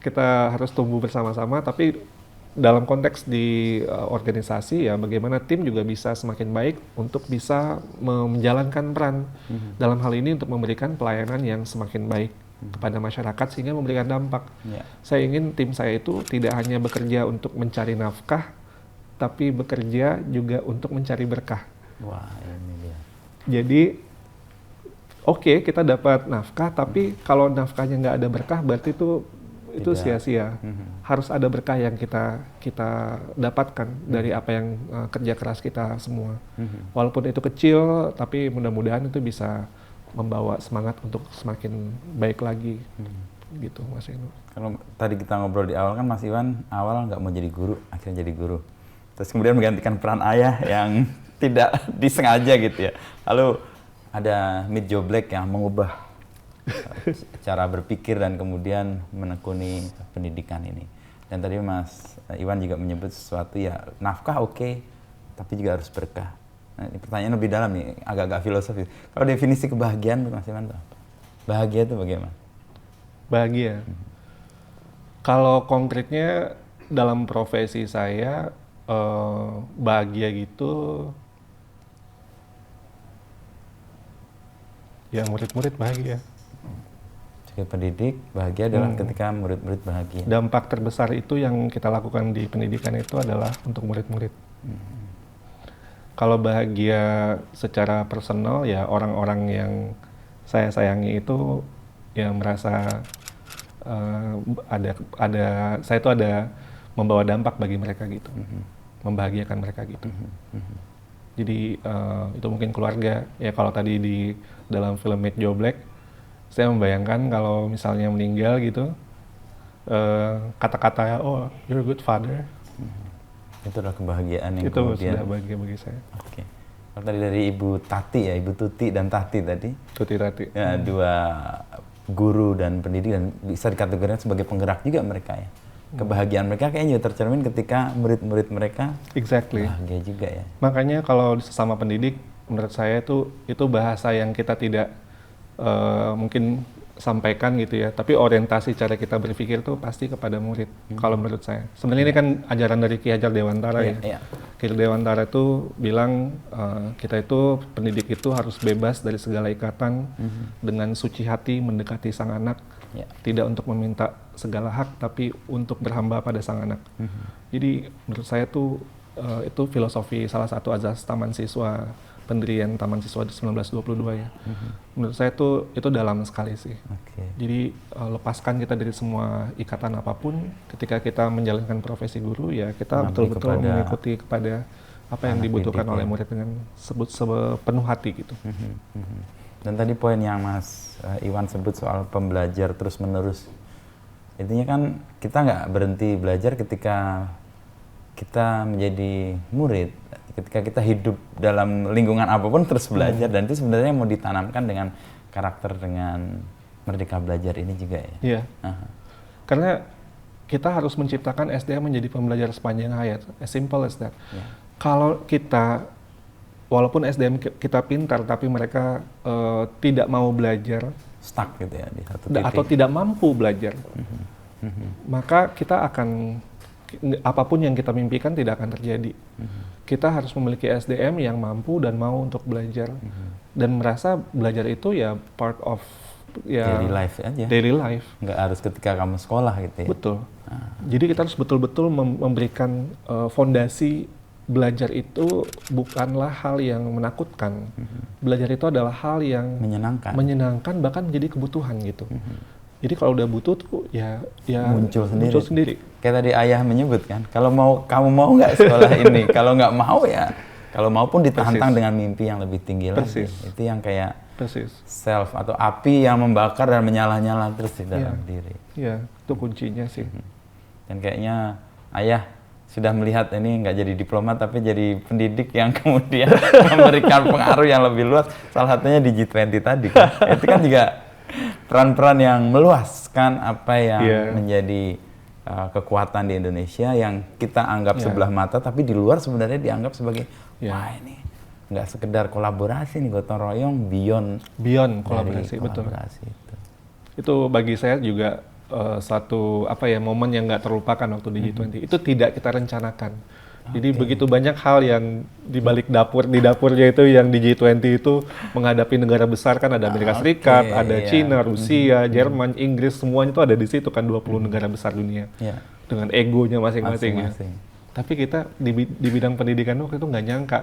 Kita harus tumbuh bersama-sama, tapi dalam konteks di organisasi ya, bagaimana tim juga bisa semakin baik untuk bisa menjalankan peran dalam hal ini untuk memberikan pelayanan yang semakin baik kepada masyarakat sehingga memberikan dampak. Saya ingin tim saya itu tidak hanya bekerja untuk mencari nafkah, tapi bekerja juga untuk mencari berkah. Wah, ini dia. Jadi kita dapat nafkah, tapi kalau nafkahnya nggak ada berkah, berarti itu sia-sia. Harus ada berkah yang kita dapatkan dari apa yang kerja keras kita semua. Walaupun itu kecil, tapi mudah-mudahan itu bisa membawa semangat untuk semakin baik lagi. Gitu, Mas Inu. Kalau tadi kita ngobrol di awal kan Mas Iwan awal nggak mau jadi guru, akhirnya jadi guru. Terus kemudian menggantikan peran ayah yang tidak disengaja gitu ya. Lalu ada Meet Joe Black yang mengubah cara berpikir dan kemudian menekuni pendidikan ini. Dan tadi Mas Iwan juga menyebut sesuatu ya, nafkah tapi juga harus berkah. Nah, ini pertanyaan lebih dalam nih, agak-agak filosofis. Kalau definisi kebahagiaan Mas Iwan itu apa? Bahagia itu bagaimana? Bahagia. Kalau konkretnya dalam profesi saya, bahagia gitu ya murid-murid bahagia. Pendidik bahagia adalah ketika murid-murid bahagia. Dampak terbesar itu yang kita lakukan di pendidikan itu adalah untuk murid-murid. Kalau bahagia secara personal ya orang-orang yang saya sayangi itu ya merasa saya itu ada membawa dampak bagi mereka gitu, membahagiakan mereka gitu. Jadi itu mungkin keluarga ya. Kalau tadi di dalam film Meet Joe Black, saya membayangkan kalau misalnya meninggal gitu, kata-kata "oh you're a good father", itu adalah kebahagiaan yang itu kemudian sudah bahagia bagi saya. Kalau tadi dari Ibu Tati ya, Ibu Tuti dan Tati tadi, ya, dua guru dan pendidik, dan bisa dikategorikan sebagai penggerak juga mereka ya. Kebahagiaan mereka kayaknya juga tercermin ketika murid-murid mereka bahagia juga ya. Makanya kalau sesama pendidik, menurut saya itu bahasa yang kita tidak mungkin sampaikan gitu ya, tapi orientasi cara kita berpikir tuh pasti kepada murid. Kalau menurut saya, sebenarnya ini kan ajaran dari Ki Hajar Dewantara ya. Ki Hajar Dewantara itu bilang kita itu pendidik itu harus bebas dari segala ikatan, dengan suci hati mendekati sang anak, tidak untuk meminta segala hak, tapi untuk berhamba pada sang anak. Jadi menurut saya tuh itu filosofi salah satu azas Taman Siswa, pendirian Taman Siswa di 1922 ya. Menurut saya itu dalam sekali sih. Jadi lepaskan kita dari semua ikatan apapun, ketika kita menjalankan profesi guru ya kita betul-betul mengikuti kepada apa yang dibutuhkan oleh murid dengan sepenuh hati gitu. Dan tadi poin yang Mas Iwan sebut soal pembelajar terus-menerus. Intinya kan kita nggak berhenti belajar ketika kita menjadi murid. Ketika kita hidup dalam lingkungan apapun terus belajar, dan itu sebenarnya mau ditanamkan dengan karakter dengan Merdeka Belajar ini juga ya. Iya. Karena kita harus menciptakan SDM menjadi pembelajar sepanjang hayat. As simple as that. Kalau kita, walaupun SDM kita pintar, tapi mereka tidak mau belajar, stuck gitu ya di satu titik, atau tidak mampu belajar, maka kita akan, apapun yang kita mimpikan tidak akan terjadi. Kita harus memiliki SDM yang mampu dan mau untuk belajar, dan merasa belajar itu ya part of daily life aja. Daily life. Nggak harus ketika kamu sekolah gitu ya. Betul. Jadi kita harus betul-betul memberikan fondasi. Belajar itu bukanlah hal yang menakutkan. Belajar itu adalah hal yang menyenangkan, bahkan menjadi kebutuhan gitu. Jadi kalau udah butuh tuh ya muncul sendiri. Kayak tadi ayah menyebut kan, kalau kamu mau nggak sekolah ini, kalau nggak mau ya, kalau mau pun ditantang dengan mimpi yang lebih tinggi lagi. Itu yang kayak self atau api yang membakar dan menyala-nyala terus di dalam diri. Iya, itu kuncinya sih. Dan kayaknya ayah sudah melihat ini nggak jadi diplomat tapi jadi pendidik yang kemudian memberikan pengaruh yang lebih luas. Salah satunya di G20 tadi kan. Itu kan juga peran-peran yang meluaskan apa yang menjadi kekuatan di Indonesia yang kita anggap sebelah mata, tapi di luar sebenarnya dianggap sebagai wah ini nggak sekedar kolaborasi nih, gotong royong beyond kolaborasi, betul. Itu bagi saya juga satu momen yang nggak terlupakan waktu di G20. Itu tidak kita rencanakan. Jadi begitu banyak hal yang di balik di dapurnya itu yang di G20 itu menghadapi negara besar kan, ada Amerika Serikat, ada Cina, Rusia, Jerman, Inggris, semuanya itu ada di situ kan, 20 negara besar dunia. Dengan egonya masing-masing. Tapi kita di bidang pendidikan waktu itu nggak nyangka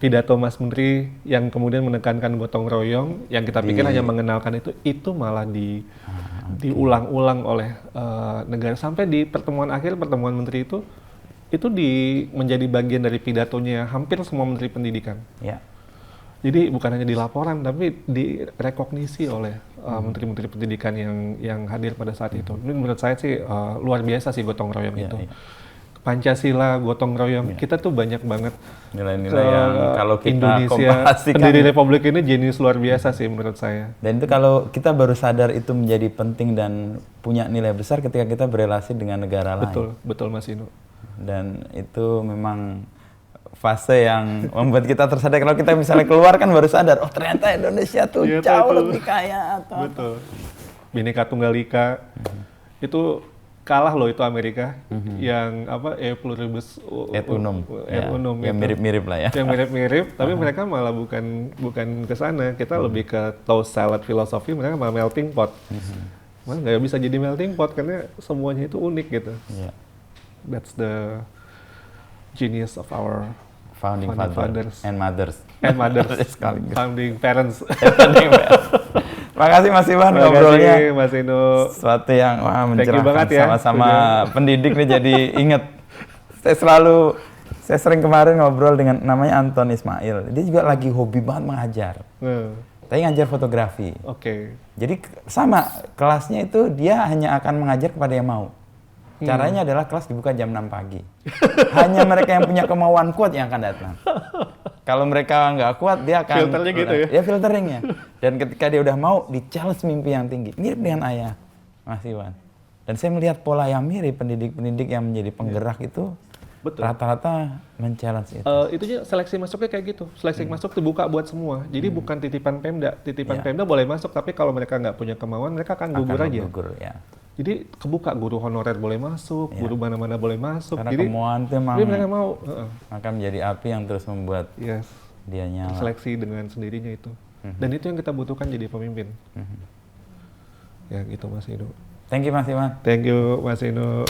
pidato Mas Menteri yang kemudian menekankan gotong royong yang kita pikir hanya mengenalkan itu malah diulang-ulang oleh negara, sampai di pertemuan menteri itu menjadi bagian dari pidatonya hampir semua menteri pendidikan. Jadi bukan hanya di laporan, tapi direkognisi oleh menteri-menteri pendidikan yang hadir pada saat itu. Ini menurut saya sih luar biasa sih gotong royong itu. Pancasila, gotong royong, kita tuh banyak banget nilai-nilai yang kalau kita Indonesia, pendiri Republik ini jenius luar biasa sih menurut saya. Dan itu kalau kita baru sadar itu menjadi penting dan punya nilai besar ketika kita berelasi dengan negara lain. Betul Mas Inu. Dan itu memang fase yang membuat kita tersadar. Kalau kita misalnya keluar kan baru sadar, oh ternyata Indonesia tuh jauh lebih kaya. Betul. Bhinneka Tunggal Ika itu kalah loh itu Amerika yang e pluribus et unum, yang mirip-mirip lah ya. Yang mirip-mirip, tapi mereka malah bukan ke sana. Kita lebih ke toast salad filosofi, mereka malah melting pot. Malah nggak bisa jadi melting pot karena semuanya itu unik gitu. That's the genius of our founding fathers and mothers. Founding parents. Makasih Mas Iwan ngobrolnya. Mas Inu. Sesuatu yang mencerahkan sama-sama pendidik nih, jadi inget. Saya sering kemarin ngobrol dengan namanya Anton Ismail. Dia juga lagi hobi banget mengajar. Tapi ngajar fotografi. Jadi sama kelasnya itu dia hanya akan mengajar kepada yang mau. Caranya adalah kelas dibuka jam 6 pagi. Hanya mereka yang punya kemauan kuat yang akan datang. Kalau mereka nggak kuat, dia akan filternya gitu ya? Ya filteringnya. Dan ketika dia udah mau, di-challenge mimpi yang tinggi. Mirip dengan ayah, Mas Iwan. Dan saya melihat pola yang mirip, pendidik-pendidik yang menjadi penggerak itu Betul. Rata-rata men-challenge itu. Itunya seleksi masuknya kayak gitu. Seleksi masuk dibuka buat semua. Jadi bukan titipan Pemda. Titipan Pemda boleh masuk, tapi kalau mereka nggak punya kemauan, mereka akan gugur aja. Gugur, ya. Jadi kebuka, guru honorer boleh masuk, guru mana-mana boleh masuk. Karena Jadi kemauan itu memang mereka mau. akan menjadi api yang terus membuat Yes. dia nyala. Seleksi dengan sendirinya itu. Dan itu yang kita butuhkan jadi pemimpin. Ya gitu Mas Inu. Thank you Mas Iwan. Thank you Mas Inu.